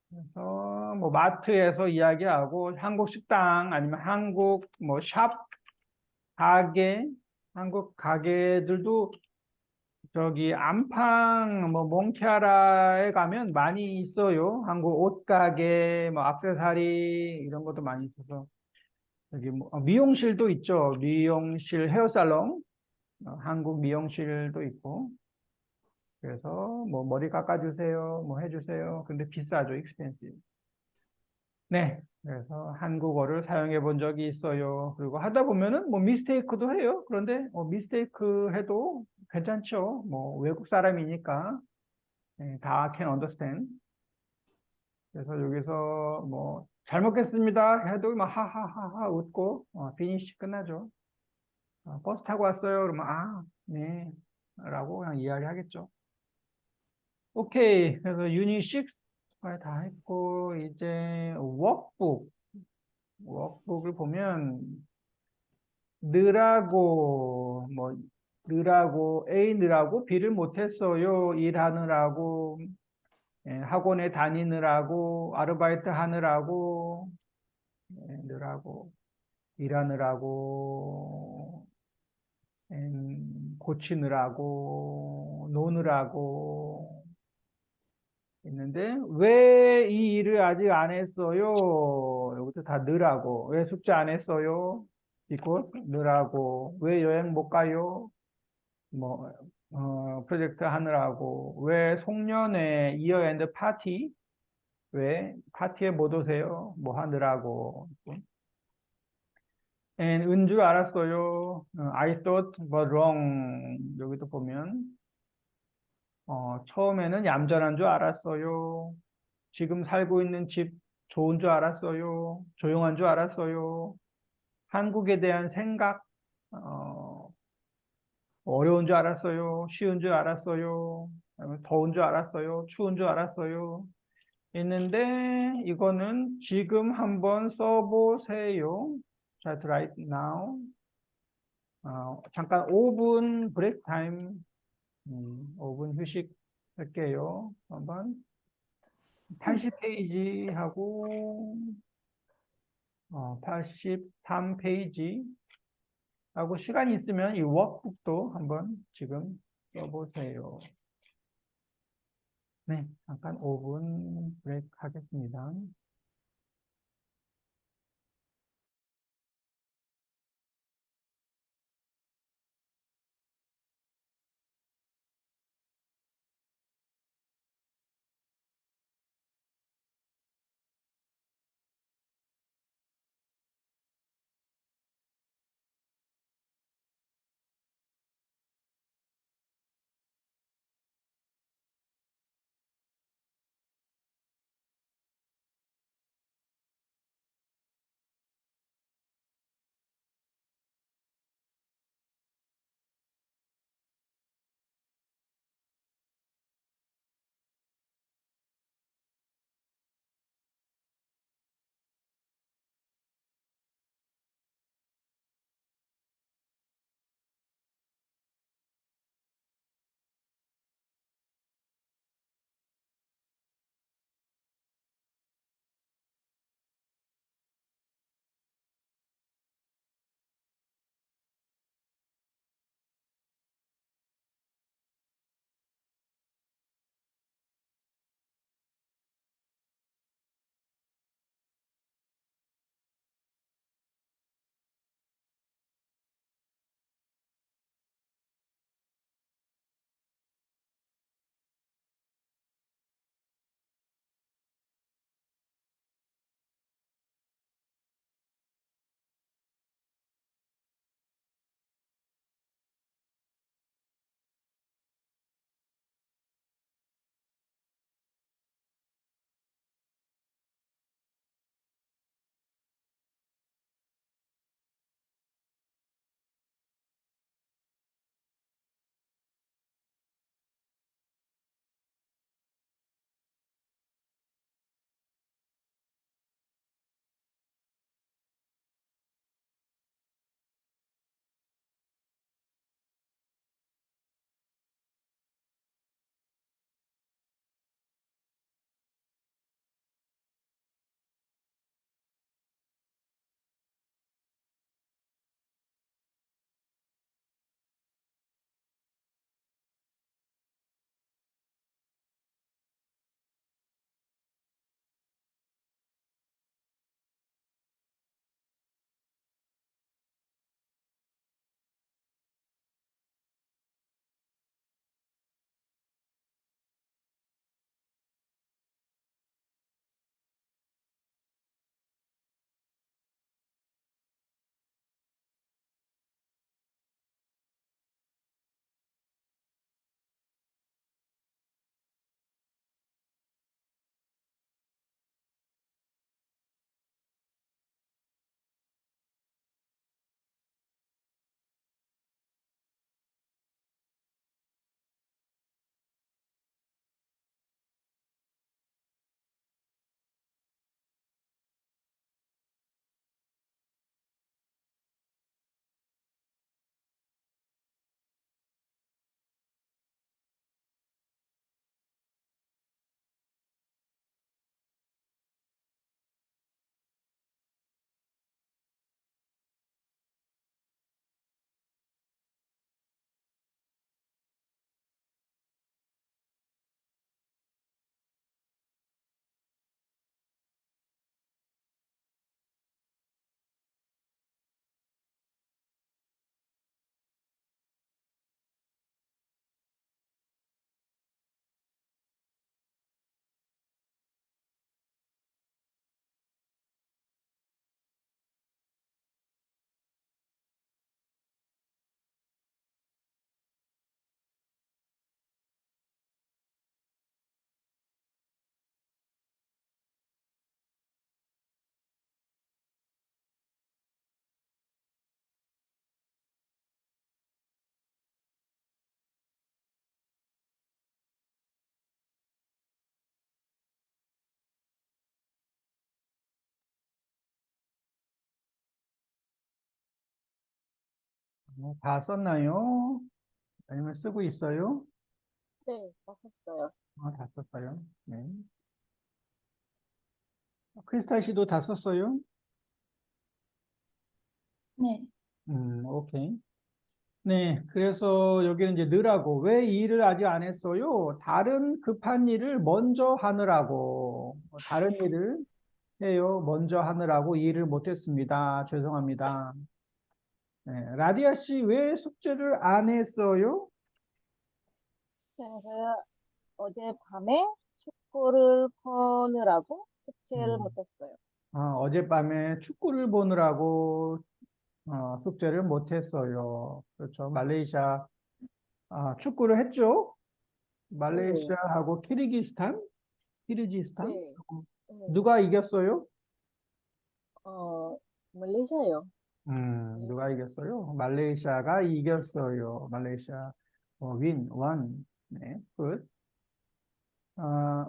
그래서 뭐 마트에서 이야기하고 한국 식당 아니면 한국 뭐 가게, 한국 가게들도 저기 안팡 뭐 몽키아라에 가면 많이 있어요. 한국 옷가게, 뭐 액세서리 이런 것도 많이 있어서. 여기 뭐 미용실도 있죠. 미용실 헤어살롱, 한국 미용실도 있고. 그래서 뭐 머리 깎아주세요, 뭐 해주세요. 근데 비싸죠, 익스펜시브. 네, 그래서 한국어를 사용해 본 적이 있어요. 그리고 하다 보면은 뭐 미스테이크도 해요. 그런데 미스테이크 해도 괜찮죠. 뭐 외국 사람이니까 네, 다 can understand. 그래서 여기서 뭐 잘 먹겠습니다 해도 막 하하하하 웃고 피니시 끝나죠. 버스 타고 왔어요. 그러면 네. 라고 그냥 이야기하겠죠. 오케이. 그래서 유닛 6까지 다 했고 이제 워크북을 보면 느라고, 뭐, 느라고, A 느라고 B를 못했어요. 일하느라고, 학원에 다니느라고, 아르바이트 하느라고, 느라고, 일하느라고, 고치느라고, 노느라고 있는데, 왜 이 일을 아직 안 했어요? 여기서 다 느라고. 왜 숙제 안 했어요? because 느라고. 왜 여행 못 가요? 뭐, 프로젝트 하느라고. 왜 송년회, 이어 앤드 파티? 왜 파티에 못 오세요? 뭐 하느라고. And 은줄 알았어요. I thought but wrong. 여기도 보면, 처음에는 얌전한 줄 알았어요. 지금 살고 있는 집 좋은 줄 알았어요. 조용한 줄 알았어요. 한국에 대한 생각, 어려운 줄 알았어요. 쉬운 줄 알았어요. 더운 줄 알았어요. 추운 줄 알았어요. 있는데 이거는 지금 한번 써보세요. Try to write now. 잠깐 5분 브레이크 타임. 5분 휴식 할게요. 한번 80페이지 하고 83페이지 하고 시간이 있으면 이 워크북도 한번 지금 써보세요. 네, 잠깐 5분 브레이크 하겠습니다. 다 썼나요? 아니면 쓰고 있어요? 네, 다 썼어요. 다 썼어요. 네. 크리스탈 씨도 다 썼어요? 네. 오케이. 네, 그래서 여기는 이제 느라고. 왜 이 일을 아직 안 했어요? 다른 급한 일을 먼저 하느라고. 다른 일을 해요. 먼저 하느라고 이 일을 못했습니다. 죄송합니다. 네, 라디아 씨 왜 숙제를 안 했어요? 제가 어젯밤에 축구를 보느라고 숙제를 음, 못했어요. 어젯밤에 축구를 보느라고 숙제를 못했어요. 그렇죠. 말레이시아 축구를 했죠. 네, 말레이시아하고 키르기스탄 네, 네. 누가 이겼어요? 어, 말레이시아요. 누가 말레이시아. 이겼어요? 말레이시아가 이겼어요. 말레이시아 원. 네, 굿.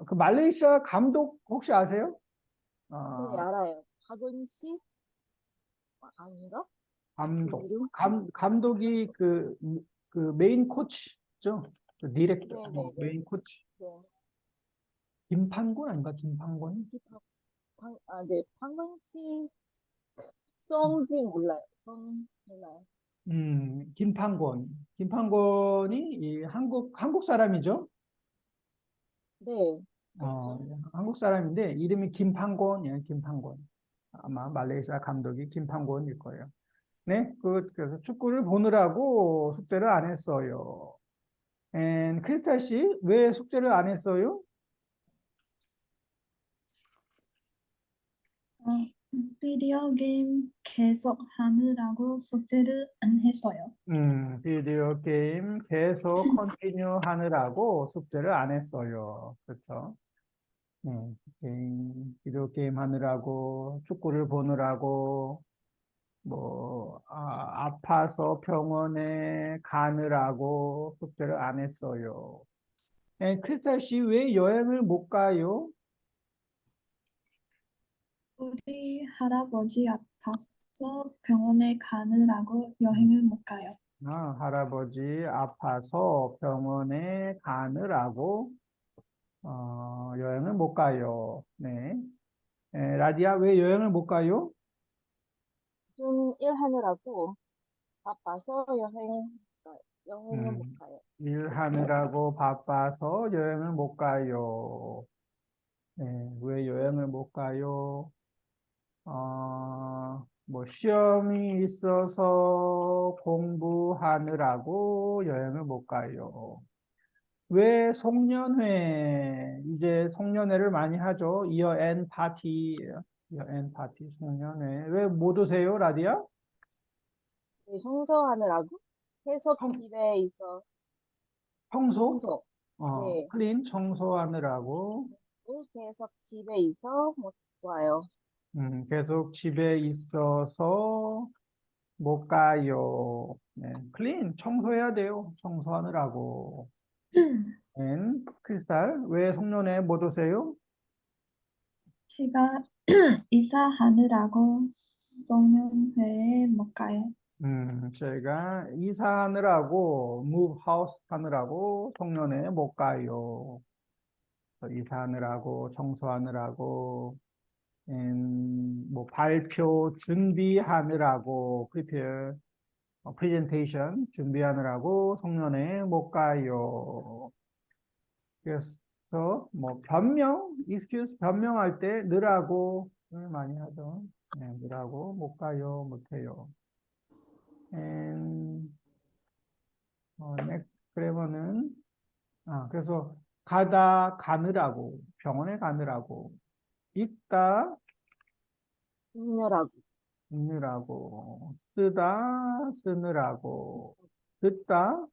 그 말레이시아 감독 혹시 아세요? 네, 어, 알아요. 박은씨? 아닌가? 그 감독. 이름? 감독이 그 메인 코치죠? 그 디렉터, 네, 네, 네. 메인 코치. 네. 김판곤 아닌가? 김판곤? 네, 박은씨 성지 몰라요. 성 몰라요. 김판곤. 김판곤이 이 한국 사람이죠? 네, 어, 그렇죠. 한국 사람인데 이름이 김판곤이에요. 김판곤. 아마 말레이시아 감독이 김판곤일 거예요. 네, 그래서 축구를 보느라고 숙제를 안 했어요. 크리스탈 씨, 왜 숙제를 안 했어요? 어, 비디오 게임 계속 하느라고 숙제를 안 했어요. 비디오 게임 계속 컨티뉴 하느라고 숙제를 안 했어요. 그렇죠? 네, 비디오 게임 하느라고, 축구를 보느라고, 아파서 병원에 가느라고 숙제를 안 했어요. 크리스탈 씨, 왜 여행을 못 가요? 우리 할아버지 아파서 병원에 가느라고 여행을 못 가요. 할아버지 아파서 병원에 가느라고 여행을 못 가요. 네. 라디아, 왜 여행을 못 가요? 좀 일하느라고 바빠서 여행을 못 음, 가요. 일하느라고 바빠서 여행을 못 가요. 네, 왜 여행을 못 가요? 시험이 있어서 공부하느라고 여행을 못 가요. 왜 송년회, 이제 송년회를 많이 하죠. 이어 앤 파티, 송년회. 왜 못 오세요, 라디아? 네, 청소하느라고 계속 청, 집에 있어 청소? 청소. 네, 클린 청소하느라고. 계속 집에 있어 못 와요. 계속 집에 있어서 못 가요. 네, 클린 청소해야 돼요. 청소하느라고. 크리스탈, 왜 송년회 못 오세요? 제가 이사하느라고 송년회에 못 가요. 제가 이사하느라고, move house 하느라고 송년회 못 가요. 이사하느라고, 청소하느라고, 발표 준비하느라고, presentation 준비하느라고 송년회 못 가요. 그래서 excuse 변명할 때 느라고 많이 하죠. 네, 느라고 못 가요, 못 해요. next 그러면은 그래서 가느라고 병원에 가느라고 읽다 읽느라고 읽느라고 쓰느라고 듣다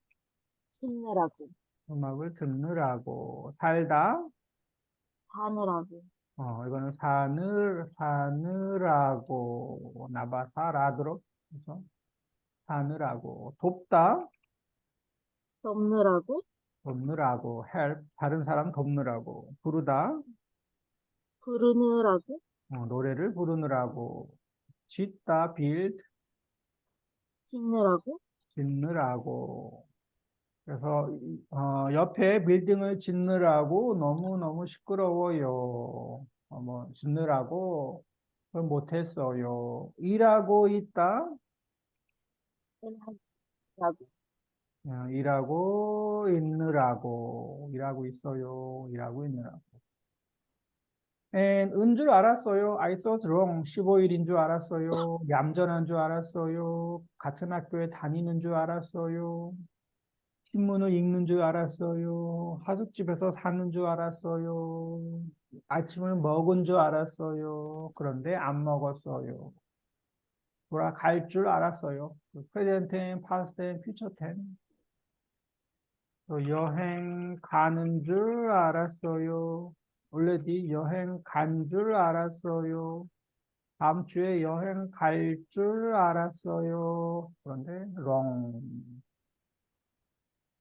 힘느라고 음악을 듣느라고 살다 사느라고 이거는 사느라고 나바사라드로 그래서 사느라고 돕느라고 돕느라고 help 다른 사람 돕느라고 부르다 부르느라고 노래를 부르느라고 짓다 build 짓느라고 짓느라고. 그래서 옆에 빌딩을 짓느라고 너무너무 시끄러워요. 뭐 짓느라고 그걸 못했어요. 일하고 있다. 일하라고. 일하고 있느라고. 일하고 있어요. 일하고 있느라고. 은 줄 알았어요. I thought wrong. 15일인 줄 알았어요. 얌전한 줄 알았어요. 같은 학교에 다니는 줄 알았어요. 신문을 읽는 줄 알았어요. 하숙집에서 사는 줄 알았어요. 아침을 먹은 줄 알았어요. 그런데 안 먹었어요. 돌아갈 줄 알았어요. 프레젠트 텐, 파스트 텐, 퓨처 텐. 또 여행 가는 줄 알았어요. already 여행 간 줄 알았어요. 다음 주에 여행 갈 줄 알았어요. 그런데 wrong.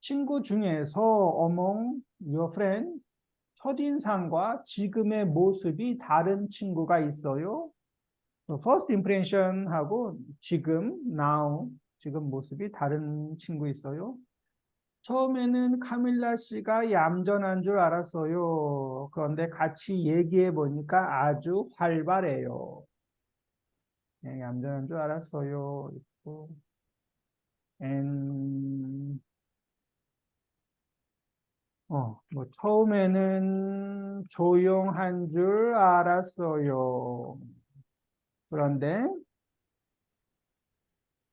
친구 중에서 among your friend 첫인상과 지금의 모습이 다른 친구가 있어요. first impression하고 지금, now, 지금 모습이 다른 친구 있어요. 처음에는 카밀라 씨가 얌전한 줄 알았어요. 그런데 같이 얘기해 보니까 아주 활발해요. 네, 얌전한 줄 알았어요. 있고, and 뭐 처음에는 조용한 줄 알았어요. 그런데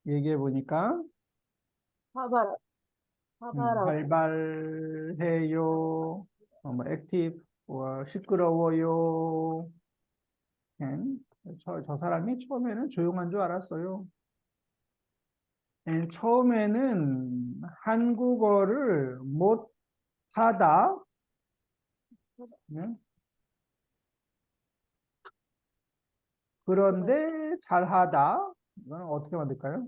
얘기해 보니까 화발, 화발하고. 활발해요. 뭐 액티브, 시끄러워요. 저 사람이 처음에는 조용한 줄 알았어요. 처음에는 한국어를 못하다. 네? 그런데 잘하다. 이건 어떻게 만들까요?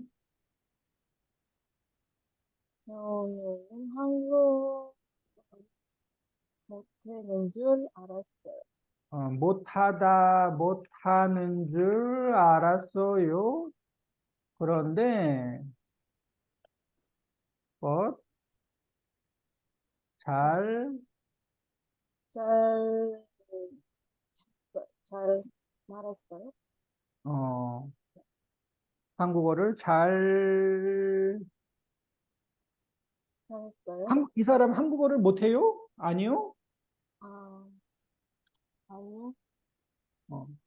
저는 한국 못하는 줄 알았어요. 못하다, 못하는 줄 알았어요. 그런데, but, 잘, 잘, 잘 말했어요. 어, 한국어를 잘, 잘했어요. 이 사람 한국어를 못해요? 아니요? 아, 아니요.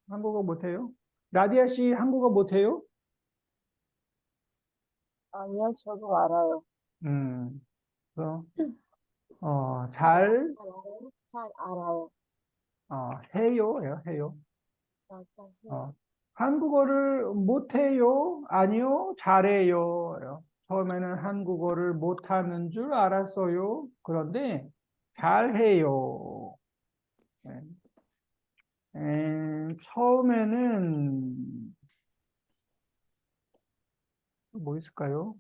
한국어 못해요? 라디아 씨 한국어 못해요? 아니요, 저도 알아요. 그래서, 잘 잘, 알아요. 잘 알아요. 해요, 해요. 잘 해요. 한국어를 못해요? 아니요, 잘해요. 처음에는 한국어를 못하는 줄 알았어요. 그런데 잘해요. 네. 처음에는 뭐 있을까요?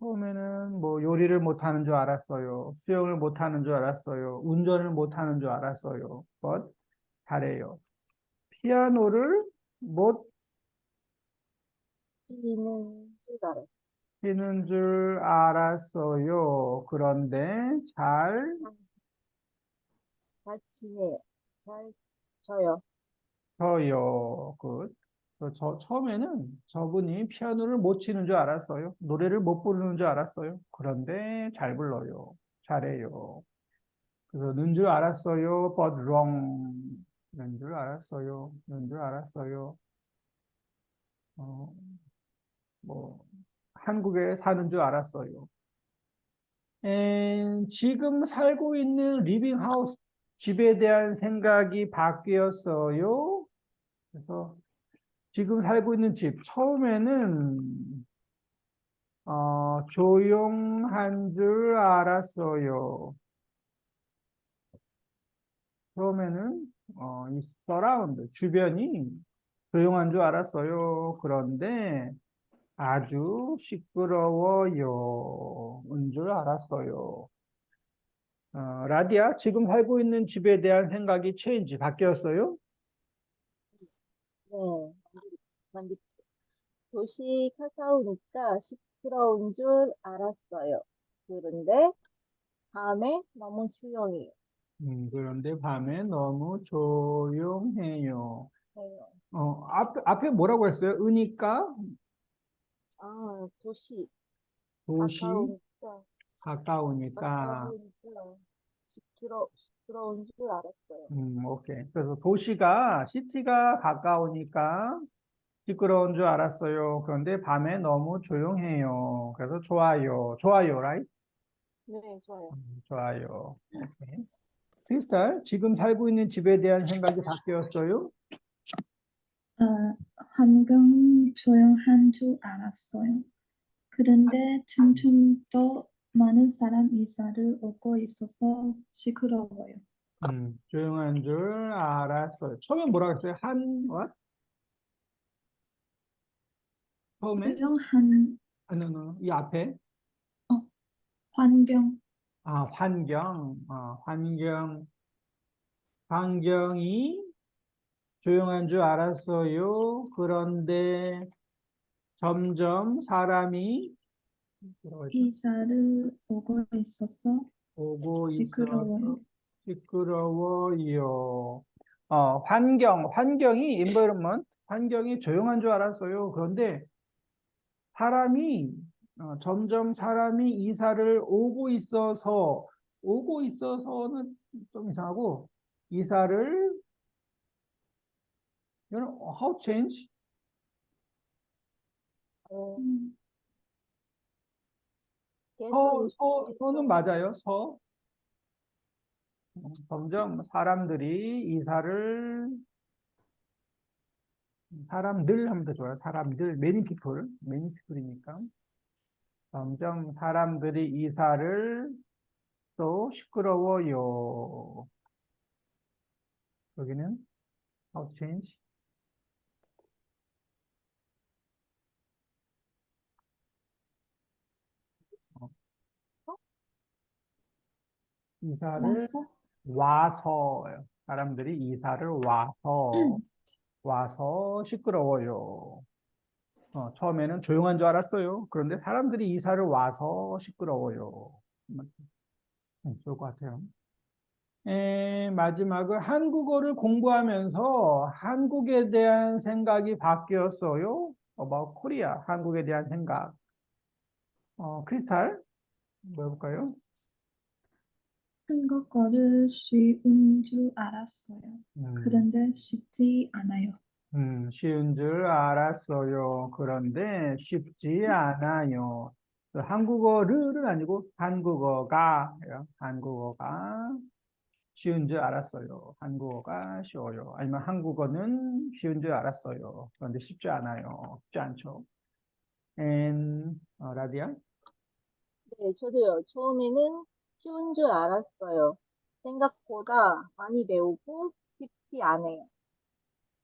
처음에는 뭐 요리를 못하는 줄 알았어요. 수영을 못하는 줄 알았어요. 운전을 못하는 줄 알았어요. but 잘해요. 피아노를 못 치는 줄 알아요. 치는 줄 알았어요. 그런데 잘 잘 치네요. 잘 쳐요. 쳐요. 처음에는 저분이 피아노를 못 치는 줄 알았어요. 노래를 못 부르는 줄 알았어요. 그런데 잘 불러요. 잘해요. 그래서 는 줄 알았어요. but wrong. 는 줄 알았어요. 는 줄 알았어요. 어, 뭐 한국에 사는 줄 알았어요. 지금 살고 있는 리빙 하우스 집에 대한 생각이 바뀌었어요. 그래서 지금 살고 있는 집 처음에는 조용한 줄 알았어요. 처음에는 이 서라운드 주변이 조용한 줄 알았어요. 그런데 아주 시끄러워요. 인 줄 알았어요. 라디아, 지금 살고 있는 집에 대한 생각이 바뀌었어요? 네, 만들, 도시 가까우니까 시끄러운 줄 알았어요. 그런데 밤에 너무 조용해요. 그런데 밤에 너무 조용해요. 해요. 앞에 뭐라고 했어요? 으니까 도시 도시 가까우니까 가까우니까. 가까우니까 시끄러운 줄 알았어요. 오케이. 그래서 도시가, 시티가 가까우니까 시끄러운 줄 알았어요. 그런데 밤에 너무 조용해요. 그래서 좋아요. 좋아요, right? 네, 좋아요. 좋아요. 오케이. 크리스탈, 지금 살고 있는 집에 대한 생각이 바뀌었어요? 환경 조용한 줄 알았어요. 그런데 점점 더 많은 사람 이사를 오고 있어서 시끄러워요. 조용한 줄 알았어요. 처음에 뭐라고 했어요? what? 처음에? 조용한 이 앞에? 환경 환경이 조용한 줄 알았어요. 그런데 점점 사람이 이사를 오고 있어서 오고 시끄러워요. 있어서 시끄러워요. 환경이 environment, 환경이 조용한 줄 알았어요. 그런데 점점 사람이 이사를 오고 있어서는 좀 이상하고, 이사를, how change? 어, 음, 계속 서는 맞아요. 점점 사람들 하면 더 좋아요. 사람들, many people이니까. 점점 사람들이 이사를 또 시끄러워요. 여기는 how change? 이사를 와서 사람들이 이사를 와서 시끄러워요. 처음에는 조용한 줄 알았어요. 그런데 사람들이 이사를 와서 시끄러워요. 좋을 것 같아요. 마지막은 한국어를 공부하면서 한국에 대한 생각이 바뀌었어요. about Korea, 한국에 대한 생각. 크리스탈, 뭐 해볼까요? 한국어를 쉬운 줄 알았어요. 음, 그런데 쉽지 않아요. 쉬운 줄 알았어요. 그런데 쉽지 않아요. 한국어를 아니고 한국어가 쉬운 줄 알았어요. 한국어가 쉬워요. 아니면 한국어는 쉬운 줄 알았어요. 그런데 쉽지 않아요. 쉽지 않죠. 라디아? 네, 저도요. 처음에는 쉬운 줄 알았어요. 생각보다 많이 배우고 쉽지 않아요.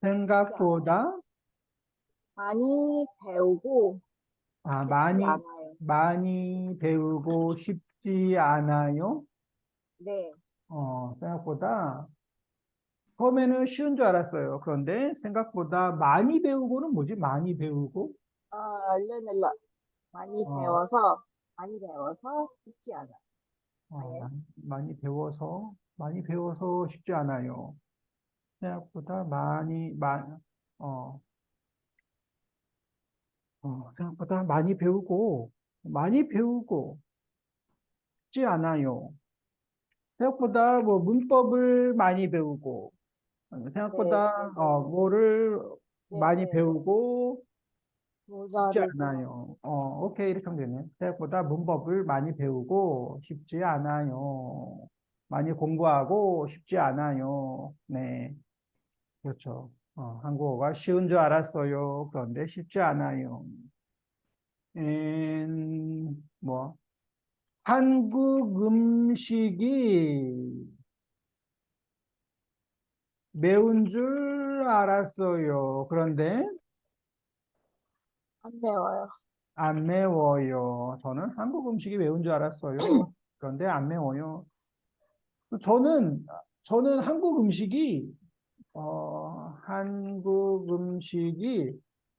생각보다 많이 배우고 쉽지 많이 않아요. 많이 배우고 쉽지 않아요. 네, 생각보다 처음에는 쉬운 줄 알았어요. 그런데 생각보다 많이 배우고는 뭐지? 많이 배우고 learn a lot. 어, 많이 배워서 쉽지 않아요. 아니에요? 많이 배워서 쉽지 않아요. 생각보다 어, 생각보다 많이 배우고 쉽지 않아요. 생각보다 뭐 문법을 많이 배우고 네, 생각보다 그리고 뭐를 많이 네, 배우고 쉽지 모자를 않아요. 오케이 이렇게 하면 되네. 생각보다 문법을 많이 배우고 쉽지 않아요. 많이 공부하고 쉽지 않아요. 네, 그렇죠. 한국어가 쉬운 줄 알았어요. 그런데 쉽지 않아요. 뭐 한국 음식이 매운 줄 알았어요. 그런데 안 배워요. 안 매워요. 저는 한국 음식이 매운 줄 알았어요. 그런데 안 매워요. 저는, 저는 한국 음식이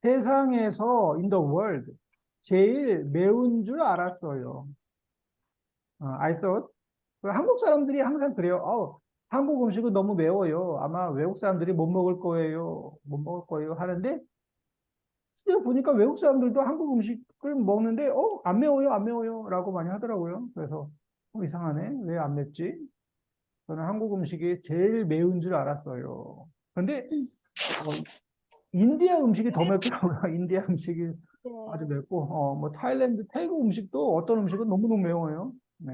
세상에서 in the world 제일 매운 줄 알았어요. I thought. 한국 사람들이 항상 그래요. 한국 음식은 너무 매워요. 아마 외국 사람들이 못 먹을 거예요. 못 먹을 거예요. 하는데 실제로 보니까 외국 사람들도 한국 음식을 먹는데 안 매워요, 안 매워요 라고 많이 하더라고요. 그래서 이상하네. 왜 안 맵지? 저는 한국 음식이 제일 매운 줄 알았어요. 그런데 인디아 음식이 더 맵더라고요. 인디아 음식이 네. 아주 맵고 뭐 타일랜드, 태국 음식도 어떤 음식은 너무너무 매워요. 네.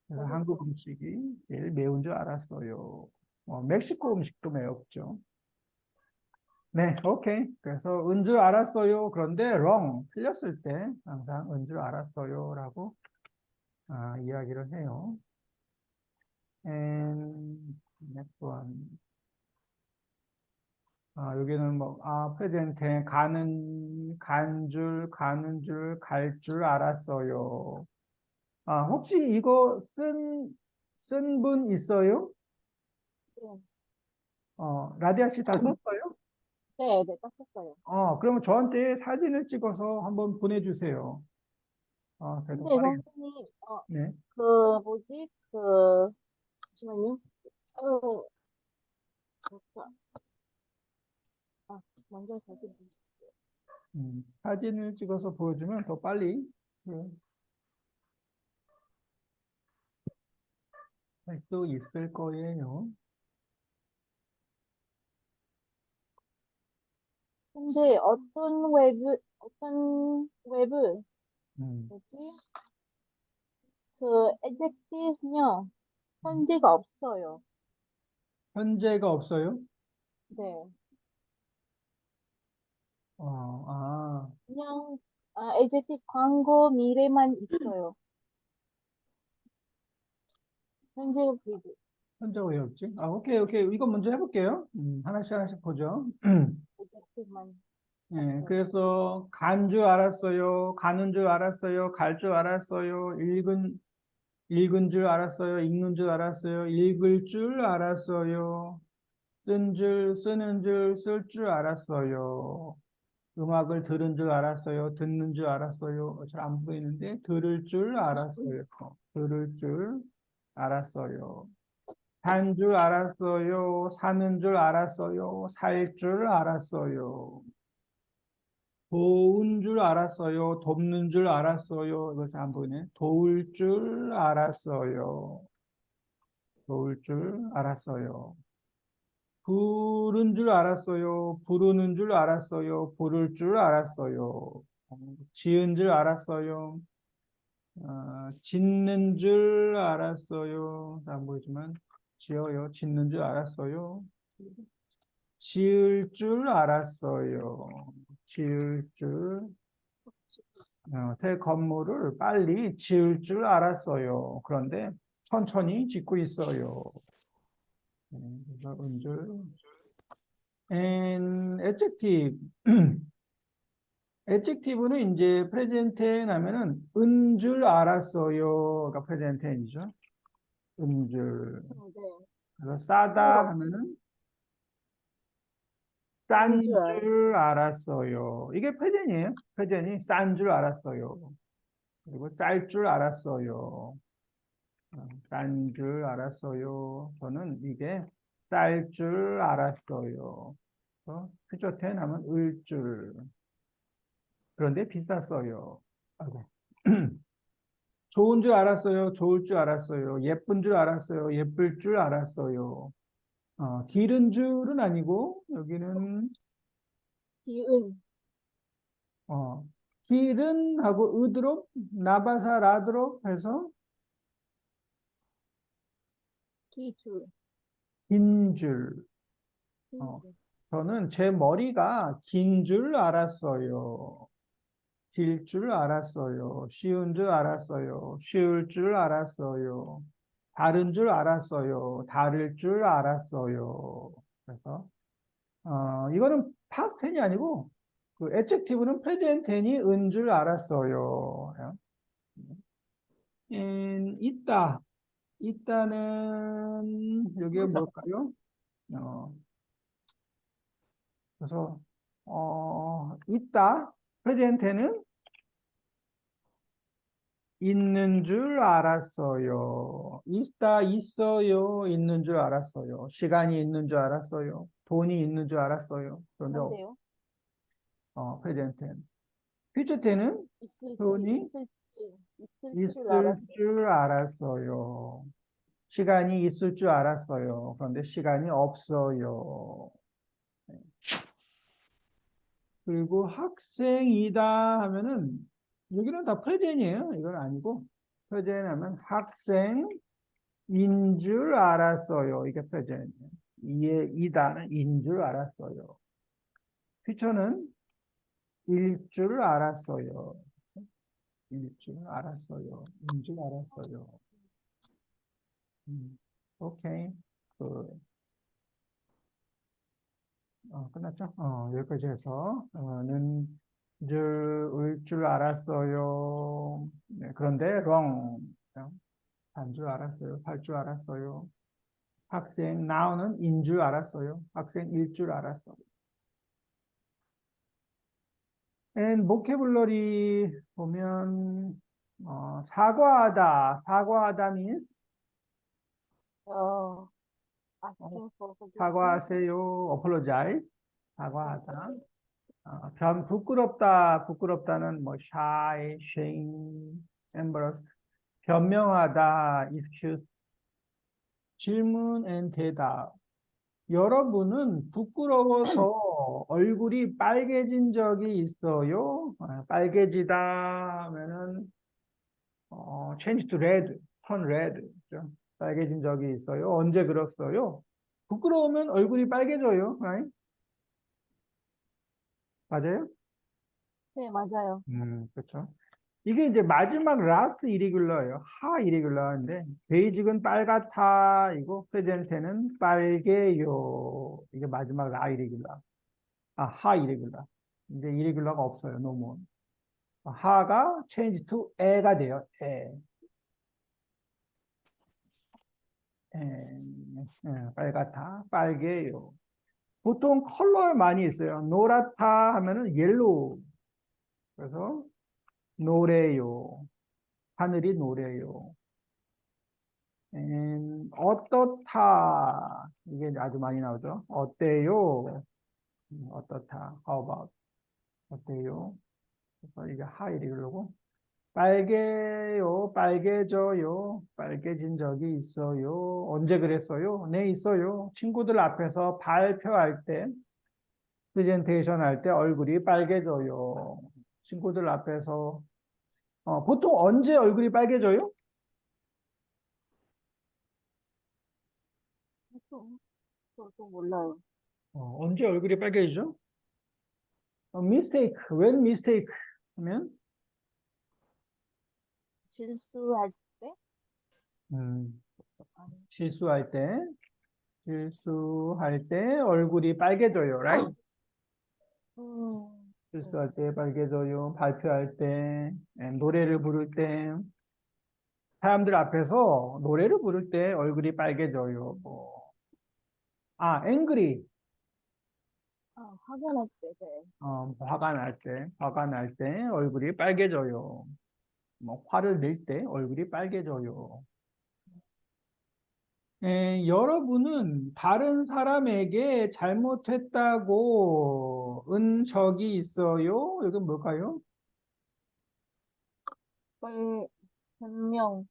그래서 저도 한국 음식이 제일 매운 줄 알았어요. 멕시코 음식도 매웠죠. 네, 오케이. 그래서 은 줄 알았어요. 그런데 wrong, 틀렸을 때 항상 은 줄 알았어요라고 이야기를 해요. And next one. 여기는 present 가는 줄, 갈 줄 알았어요. 혹시 이거 쓴 분 있어요? 네. 라디아 씨 다 썼어요? 네, 네, 딱 썼어요. 그러면 저한테 사진을 찍어서 한번 보내주세요. 그래도 근데 빠르게. 선생님, 네. 잠시만요. 잠깐. 먼저 사진. 사진을 찍어서 보여주면 더 빨리 할 수 있을 거예요. 근데 어떤 웹을, 음, 뭐지? 그 adjective는요, 현재가 없어요. 현재가 없어요? 네. 아, 그냥, adjective 광고 미래만 있어요. 현재가 불교. 현재가 왜 없지? 오케이, 오케이. 이거 먼저 해볼게요. 하나씩 보죠. adjective만 네, 없어요. 그래서 간 줄 알았어요. 가는 줄 알았어요. 갈 줄 알았어요. 읽은 줄 알았어요. 읽는 줄 알았어요. 읽을 줄 알았어요. 쓰는 줄, 쓸 줄 알았어요. 음악을 들은 줄 알았어요. 듣는 줄 알았어요. 잘 안 보이는데, 들을 줄 알았어요. 들을 줄 알았어요. 산 줄 알았어요. 사는 줄 알았어요. 살 줄 알았어요. 도운 줄 알았어요. 돕는 줄 알았어요. 이거 잘 안 보이네. 도울 줄 알았어요. 도울 줄 알았어요. 부른 줄 알았어요. 부르는 줄 알았어요. 부를 줄 알았어요. 지은 줄 알았어요. 짓는 줄 알았어요. 안 보이지만 지어요. 짓는 줄 알았어요. 지을 줄 알았어요. 지을 줄. 새 건물을 빨리 지을 줄 알았어요. 그런데 천천히 짓고 있어요. 그래서 은줄. And adjective. adjective는 이제 프레젠트에 나면은 은 줄 알았어요가 프레젠트이죠. 은줄. 네. 그래서 싸다 하면은 싼 줄 알았어요. 줄 알았어요. 이게 프레젠이에요. 프레젠이 싼 줄 알았어요. 그리고 쌀 줄 알았어요. 싼 줄 알았어요. 저는 이게 쌀 줄 알았어요. 퓨처10 하면 을 줄. 그런데 비쌌어요. 아이고. 좋은 줄 알았어요. 좋을 줄 알았어요. 예쁜 줄 알았어요. 예쁠 줄 알았어요. 기른 줄은 아니고 여기는 기은, 길은 하고 으드롭 나바사 라드롭 해서 기줄, 긴 줄. 저는 제 머리가 긴 줄 알았어요. 길 줄 알았어요. 쉬운 줄 알았어요. 쉬울 줄 알았어요. 다른 줄 알았어요. 다를 줄 알았어요. 그래서 이거는 past tense이 아니고 그 adjective는 present tense이 은 줄 알았어요. 있다. 있다는 여기가 뭘까요? 그래서 있다. 프레젠테는 있는 줄 알았어요. 있다, 있어요. 있는 줄 알았어요. 시간이 있는 줄 알았어요. 돈이 있는 줄 알았어요. 그런데 한데요. 프레젠테는. 퓨처 때는 돈이 있을 줄 있을 알았어요. 줄 알았어요. 시간이 있을 줄 알았어요. 그런데 시간이 없어요. 그리고 학생이다 하면은 여기는 다 프레젠이에요. 이건 아니고 프레젠 하면 학생인 줄 알았어요. 이게 프레젠이에요. 이다는 인 줄 알았어요. 퓨처는 일 줄 알았어요. 일 줄 알았어요. 인 줄 알았어요. 오케이. 끝났죠? 여기까지 해서 는 줄 알았어요. 네, 그런데 wrong. 산 줄 알았어요. 살 줄 알았어요. 학생 now는 인 줄 알았어요. 학생일 줄 알았어요. and vocabulary 보면 사과하다 means asking for forgiveness. 사과하세요. apologize. 사과하다. 부끄럽다는 뭐 shy, shame, embarrassed. 변명하다, excuse. 질문 and 대답. 여러분은 부끄러워서 얼굴이 빨개진 적이 있어요? 빨개지다 하면은 change to red, turn red. 그죠? 빨개진 적이 있어요? 언제 그랬어요? 부끄러우면 얼굴이 빨개져요. right? 맞아요? 네, 맞아요. 그렇죠. 이게 이제 마지막 last irregular예요. 하 irregular인데 베이직은 빨갛다 이고 프레젠테는 빨개요. 이게 마지막 라 irregular. 하 irregular. 이제 irregular가 없어요. no more. 하가 change to 에가 돼요. 빨갛다, 빨개요. 보통 컬러 많이 있어요. 노랗다 하면은 옐로우. 그래서 노래요. 하늘이 노래요. 어떻다. 이게 아주 많이 나오죠. 어때요? 어떻다. How about? 어때요? 그래서 이게 하이리 그러고. 빨개요. 빨개져요. 빨개진 적이 있어요. 언제 그랬어요? 네, 있어요. 친구들 앞에서 발표할 때, 프레젠테이션 할 때 얼굴이 빨개져요. 친구들 앞에서. 보통 언제 얼굴이 빨개져요? 또 몰라요. 언제 얼굴이 빨개지죠? mistake, when mistake 하면 실수할 때? 실수할 때 얼굴이 빨개져요, right? 실수할 때 빨개져요, 발표할 때, 노래를 부를 때, 사람들 앞에서 노래를 부를 때 얼굴이 빨개져요. angry, 화가 날 때, 네. 화가 날 때 얼굴이 빨개져요. 화를 낼 때 얼굴이 빨개져요. 여러분은 다른 사람에게 잘못했다고 은 적이 있어요? 이건 뭘까요? 변명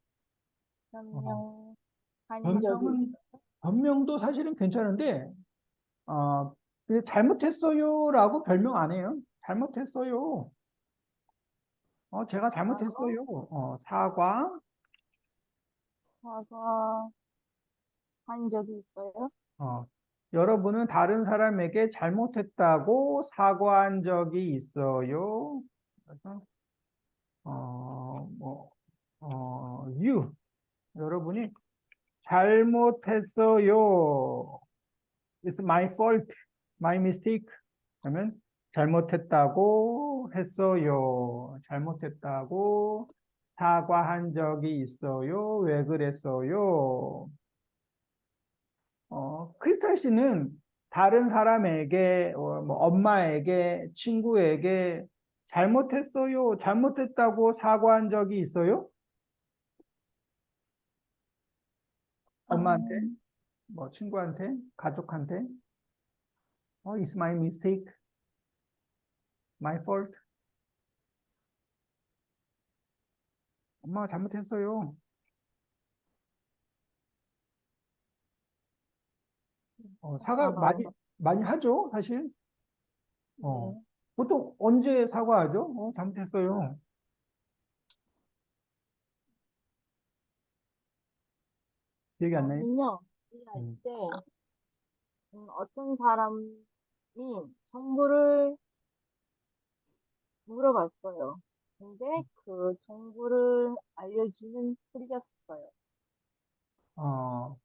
한 적이 변명은, 있어요. 변명도 사실은 괜찮은데, 근데 잘못했어요라고 별명 안 해요. 잘못했어요. 제가 잘못했어요. 사과, 사과한 적이 있어요. 여러분은 다른 사람에게 잘못했다고 사과한 적이 있어요. 그래서, 여러분이 잘못했어요. It's my fault, my mistake. 그러면 잘못했다고 했어요. 잘못했다고 사과한 적이 있어요. 왜 그랬어요? 크리스탈 씨는 다른 사람에게, 뭐 엄마에게, 친구에게 잘못했어요. 잘못했다고 사과한 적이 있어요? 엄마한테, 음, 뭐 친구한테, 가족한테? It's my mistake, my fault. 엄마가 잘못했어요. 사과 아, 많이 하죠, 사실. 어, 네. 보통 언제 사과하죠? 잘못했어요. 기억이 안 나요? 저는요, 일할 음. 때, 어떤 사람이 정보를 물어봤어요. 근데 그 정보를 알려주면 틀렸어요. 어,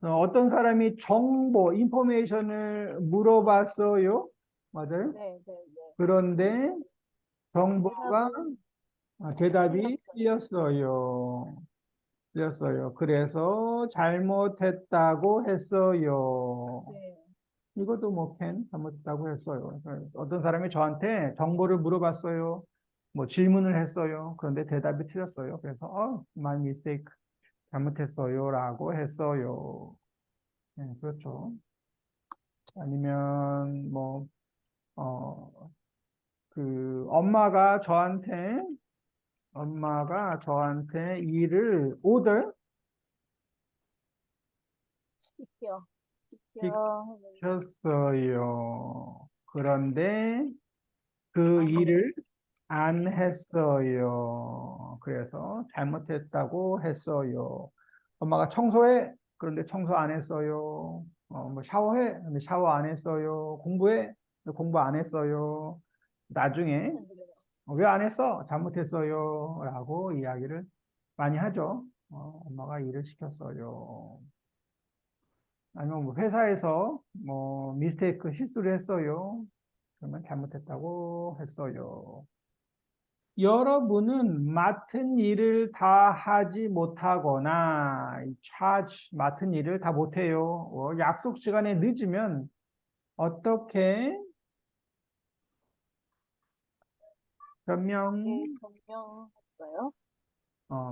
어떤 사람이 정보, 인포메이션을 물어봤어요. 맞아요? 네, 네, 네. 그런데 정보가 대답은 대답이 틀렸어요. 틀렸어요. 틀렸어요. 그래서 잘못했다고 했어요. 네, 이것도 뭐 잘못했다고 했어요. 어떤 사람이 저한테 정보를 물어봤어요. 뭐 질문을 했어요. 그런데 대답이 틀렸어요. 그래서 my mistake, 잘못했어요라고 했어요. 네, 그렇죠. 아니면 뭐 그 엄마가 저한테 일을 시켜, 시켜. 하면 시켰어요. 그런데 그 안 해. 일을 안 했어요. 그래서 잘못했다고 했어요. 엄마가 청소해. 그런데 청소 안 했어요. 뭐 샤워해. 근데 샤워 안 했어요. 공부해. 근데 공부 안 했어요. 나중에 안 그래요. 왜 안 했어? 잘못했어요. 라고 이야기를 많이 하죠. 엄마가 일을 시켰어요. 아니면 뭐 회사에서 뭐 미스테이크 실수를 했어요. 그러면 잘못했다고 했어요. 여러분은 맡은 일을 다 하지 못하거나 맡은 일을 다 못해요. 약속 시간에 늦으면 어떻게 네, 변명 변명했어요.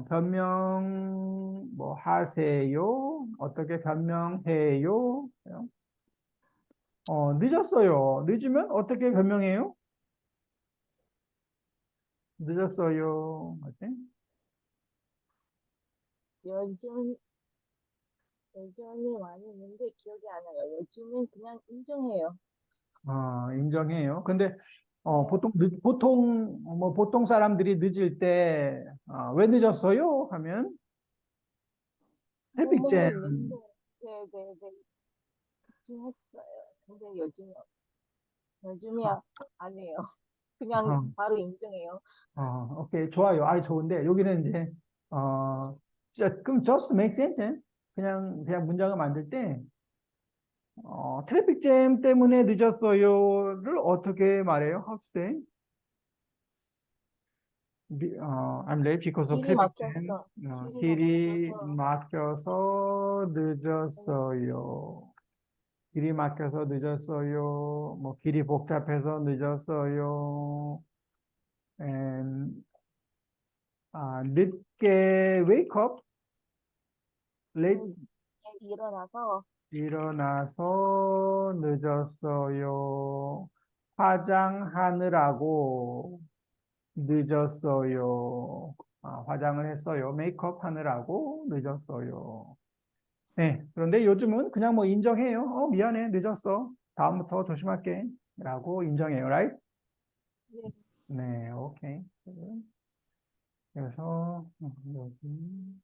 변명 뭐 하세요? 어떻게 변명해요? 늦었어요. 늦으면 어떻게 변명해요? 늦었어요. 어때? 요즘, 예전에 많이 했는데 기억이 안 나요. 요즘은 그냥 인정해요. 인정해요. 근데 네. 보통 사람들이 늦을 때 왜 늦었어요? 하면 뭐뭐뭐 트래픽잼 있는데, 네, 네, 네. 있긴 했어요. 근데 요즘이 안 해요. 그냥 어, 바로 인정해요. 오케이, 좋아요. 좋은데 여기는 이제 그럼 just make sentence 그냥 문장을 만들 때 트래픽잼 때문에 늦었어요를 어떻게 말해요? How to say? I'm late because of 길이 traffic jam. 막혔어. 길이가 길이 막혀서, 막혀서 네, 늦었어요. 길이 막혀서 늦었어요. 뭐 길이 복잡해서 늦었어요. And, 늦게 wake up, late 늦게 일어나서, 일어나서 늦었어요. 화장하느라고 늦었어요. 화장을 했어요. 메이크업 하느라고 늦었어요. 네, 그런데 요즘은 그냥 뭐 인정해요. 미안해, 늦었어. 다음부터 조심할게. 라고 인정해요, right? 네, 네, 오케이. 그래서, 여기,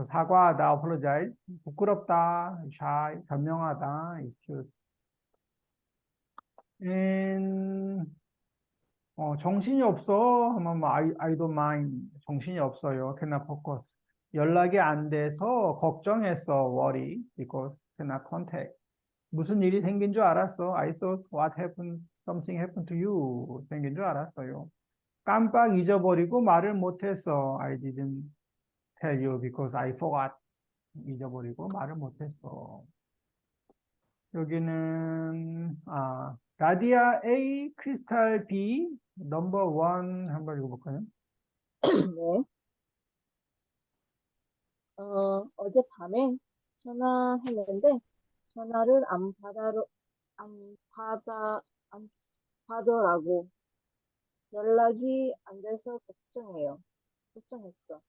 사과하다, apologize. 부끄럽다, shy, 변명하다, excuse. And, 정신이 없어. 하면 뭐, I don't mind. 정신이 없어요. cannot focus. 연락이 안 돼서 걱정했어, worry, because cannot contact. 무슨 일이 생긴 줄 알았어. I thought what happened, something happened to you. 생긴 줄 알았어요. 깜빡 잊어버리고 말을 못했어. I didn't tell you because I forgot. 잊어버리고 말을 못했어. 여기는 라디아 A, 크리스탈 B, 넘버 원 한번 읽어볼까요? 네. 어젯밤에 전화했는데 전화를 안 받더라고. 연락이 안 돼서 걱정했어.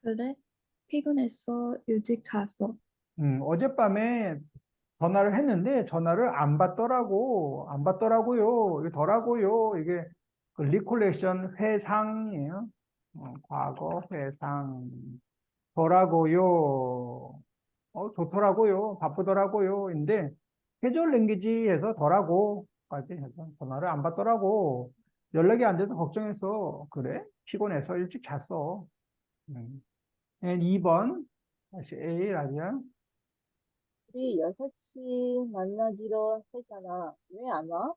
그래? 피곤했어. 일찍 잤어. 어젯밤에 전화를 했는데 전화를 안 받더라고. 안 받더라고요. 이게 더라고요. 이게 그 리콜렉션 회상이에요. 과거 회상. 더라고요. 좋더라고요. 바쁘더라고요. 근데 캐주얼 랭귀지에서 더라고까지 해서 전화를 안 받더라고. 연락이 안 돼서 걱정했어. 그래? 피곤해서 일찍 잤어. 음. 2번 다시 A 라디아. 우리 6시 만나기로 했잖아. 왜 안 와?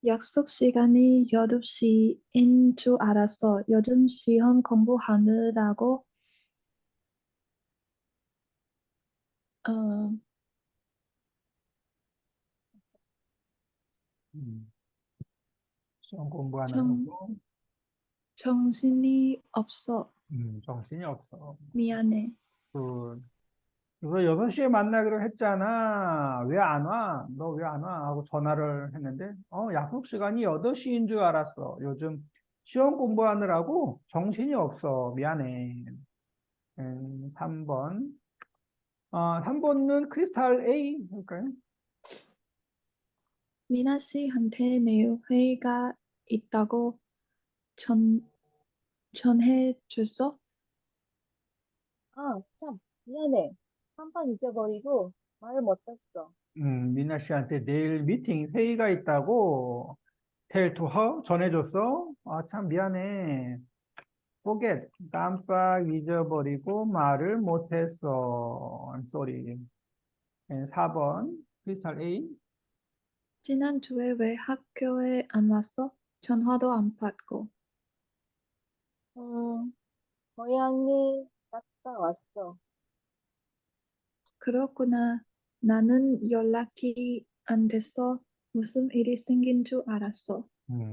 약속 시간이 8시인 줄 알았어. 요즘 시험 공부하느라고 어, 음. 시험 공부하느라 정, 고 정신이 없어. 정신이 없어. 미안해. 그, 그래서 6시에 만나기로 했잖아. 왜 안 와? 너 왜 안 와? 하고 전화를 했는데, 약속 시간이 8시인 줄 알았어. 요즘 시험 공부하느라고 정신이 없어. 미안해. 3번. 3번은 크리스탈 A 할까요? 미나 씨한테 내일 회의가 있다고 전, 전해줬어? 참, 미안해. 한 번 잊어버리고 말을 못했어. 미나 씨한테 내일 미팅, 회의가 있다고 tell to her 전해줬어? 참 미안해. forget, 깜빡 잊어버리고 말을 못했어. I'm sorry. 4번, 크리스탈 A. 지난주에 왜 학교에 안 왔어? 전화도 안 받고. 음, 고향이 갔다 왔어. 그렇구나. 나는 연락이 안 돼서 무슨 일이 생긴 줄 알았어.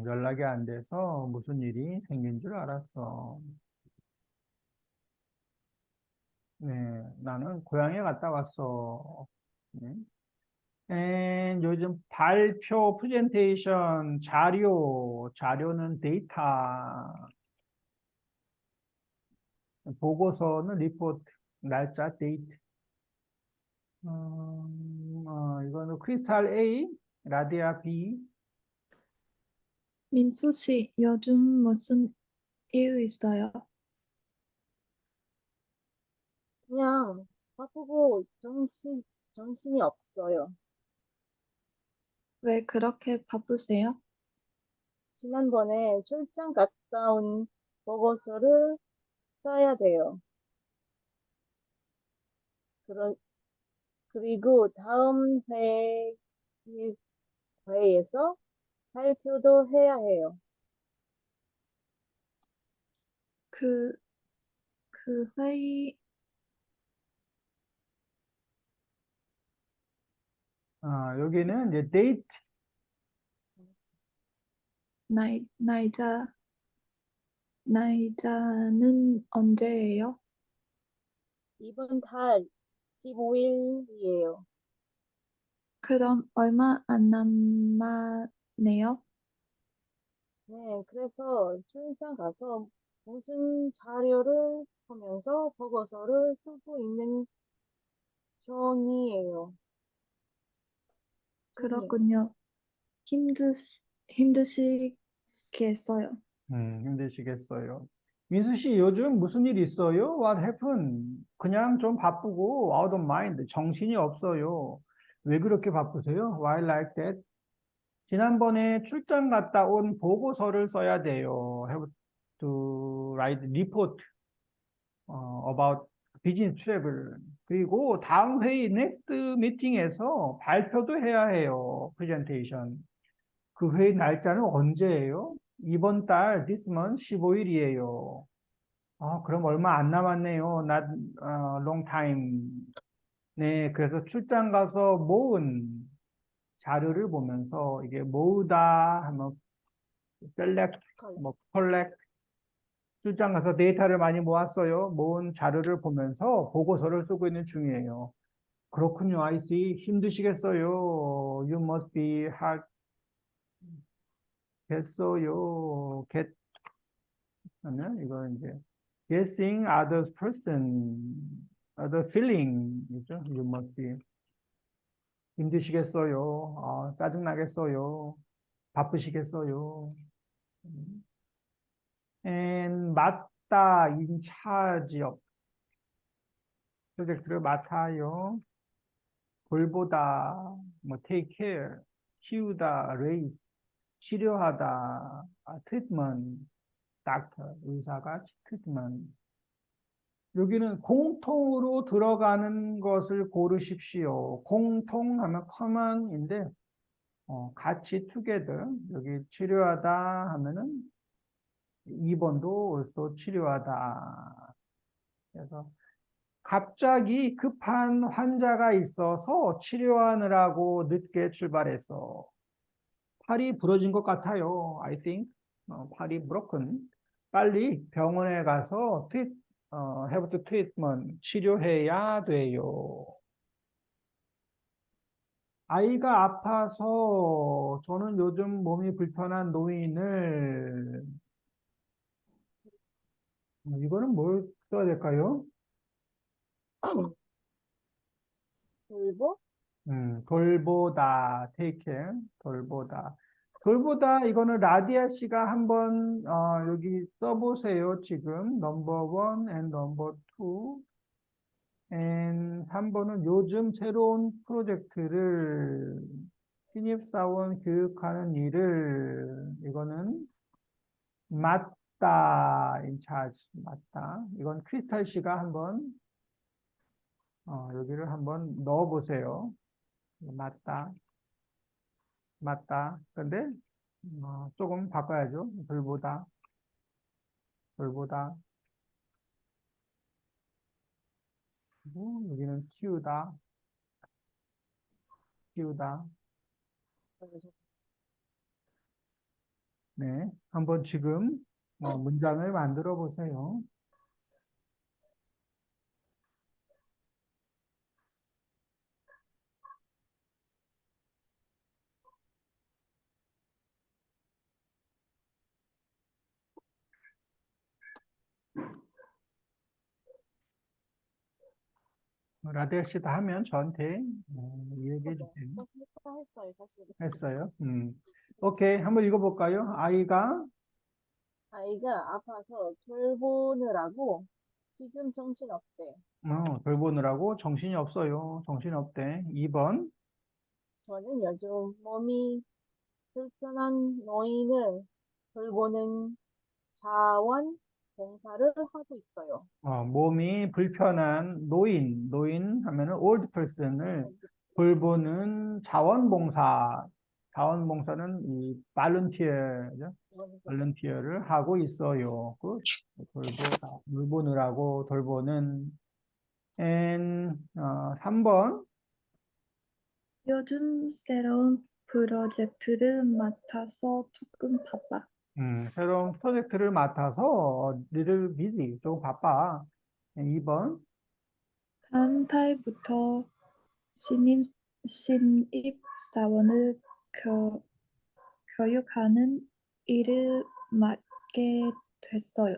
연락이 안 돼서 무슨 일이 생긴 줄 알았어. 네, 나는 고향에 갔다 왔어. 네. 요즘 발표, 프레젠테이션, 자료는 데이터, 보고서는 리포트, 날짜, 데이트. 이거는 크리스탈 A, 라디아 B. 민수 씨, 요즘 무슨 일 있어요? 그냥 바쁘고 정신이 없어요. 왜 그렇게 바쁘세요? 지난번에 출장 갔다 온 보고서를 써야 돼요. 그러, 그리고 다음 회의에서 발표도 해야 해요. 그, 그 회의, 여기는 이제 데이트, 날짜, 날짜는 언제예요? 이번 달 15일이에요. 그럼 얼마 안 남았네요? 네, 그래서 출장 가서 무슨 자료를 보면서 보고서를 쓰고 있는 중이에요. 중이에요. 그렇군요. 힘드시겠어요. 힘드시겠어요. 민수 씨, 요즘 무슨 일 있어요? What happened? 그냥 좀 바쁘고, out of mind, 정신이 없어요. 왜 그렇게 바쁘세요? Why like that? 지난번에 출장 갔다 온 보고서를 써야 돼요. Have to write report about business travel. 그리고 다음 회의, next meeting에서 발표도 해야 해요. presentation. 그 회의 날짜는 언제예요? 이번 달 this month 15일이에요. 그럼 얼마 안 남았네요. Not long time. 네, 그래서 출장 가서 모은 자료를 보면서 이게 모으다 하면 select, 뭐 collect, 출장 가서 데이터를 많이 모았어요. 모은 자료를 보면서 보고서를 쓰고 있는 중이에요. 그렇군요. I see. 힘드시겠어요. You must be hard. 겠어요. get 하면 이거 이제 guessing others person, other feeling 이죠. You must be. 힘드시겠어요. 짜증나겠어요. 바쁘시겠어요. and 맡다 in charge of 프로젝트를 맡아요. 돌보다 뭐 take care, 키우다, raise, 치료하다, treatment, doctor, 의사가 treatment. 여기는 공통으로 들어가는 것을 고르십시오. 공통하면 common인데 같이 together. 여기 치료하다 하면은 2번도 also 치료하다. 그래서 갑자기 급한 환자가 있어서 치료하느라고 늦게 출발해서 팔이 부러진 것 같아요. I think. 팔이 broken. 빨리 병원에 가서 have to treatment, 치료해야 돼요. 아이가 아파서 저는 요즘 몸이 불편한 노인을 이거는 뭘 써야 될까요? 돌보? 돌보다, take care, 돌보다. 돌보다 이거는 라디아 씨가 한번 여기 써보세요. 지금 넘버 1 and 넘버 2 and 3번은 요즘 새로운 프로젝트를 신입사원 교육하는 일을 이거는 맡다, in charge, 맡다. 이건 크리스탈 씨가 한번 여기를 한번 넣어보세요. 맞다. 맞다. 근데 조금 바꿔야죠. 돌보다. 돌보다. 그리고 여기는 키우다. 키우다. 네. 한번 지금 문장을 만들어 보세요. 라디아 씨 다 하면 저한테 얘기해 주세요. 사실 했어요, 사실. 했어요. 오케이. 한번 읽어볼까요? 아이가 아파서 돌보느라고 지금 정신없대. 돌보느라고 정신이 없어요. 정신이 없대. 2번. 저는 요즘 몸이 불편한 노인을 돌보는 자원봉사를 하고 있어요. 몸이 불편한 노인 하면은 old person을 돌보는 자원봉사는 이 volunteer죠. volunteer를 하고 있어요. 돌보느라고 돌보는. and 3번. 요즘 새로운 프로젝트를 맡아서 조금 바빠. 새로운 프로젝트를 맡아서 little busy, 좀 바빠. 2번. 다음 달부터 신입 사원을 교육하는 일을 맡게 됐어요.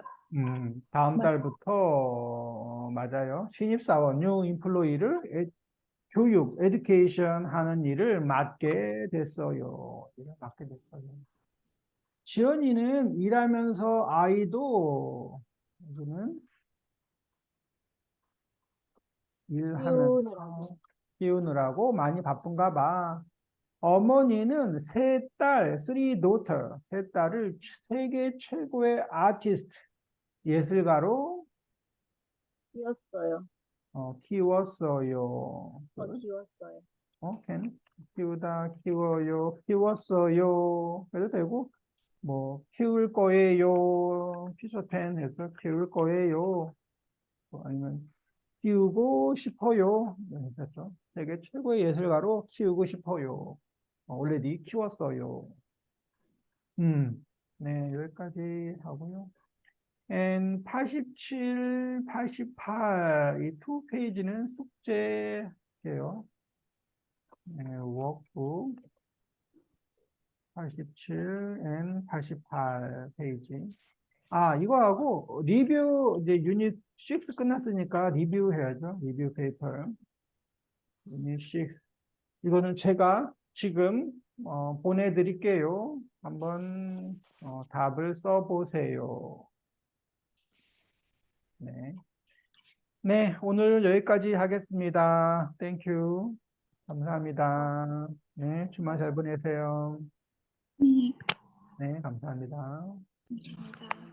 다음 달부터 맞아요. 신입사원, new employee를 교육, education 하는 일을 맡게 됐어요. 일을 맡게 됐어요. 지연이는 일하면서 아이도 여기는 일하면서 키우느라고 많이 바쁜가 봐. 어머니는 세 daughter, 세 딸을 세계 최고의 아티스트, 예술가로 키웠어요. 키웠어요. 키웠어요. 키우다, 키워요, 키웠어요. 해도 되고, 뭐, 키울 거예요. 피서텐 해서 키울 거예요. 아니면 키우고 싶어요. 네, 됐죠. 세계 최고의 예술가로 키우고 싶어요. already 키웠어요. 네, 여기까지 하고요. And 87, 88, 이 두 페이지는 숙제예요. 네, 워크북 87 and 88 페이지. 아, 이거하고 리뷰, 이제 유닛 6 끝났으니까 리뷰해야죠. 리뷰 페이퍼. 유닛 6. 이거는 제가 지금 보내드릴게요. 한번 답을 써보세요. 네. 네, 오늘 여기까지 하겠습니다. 땡큐. 감사합니다. 네, 주말 잘 보내세요. 네, 네, 감사합니다. 감사합니다.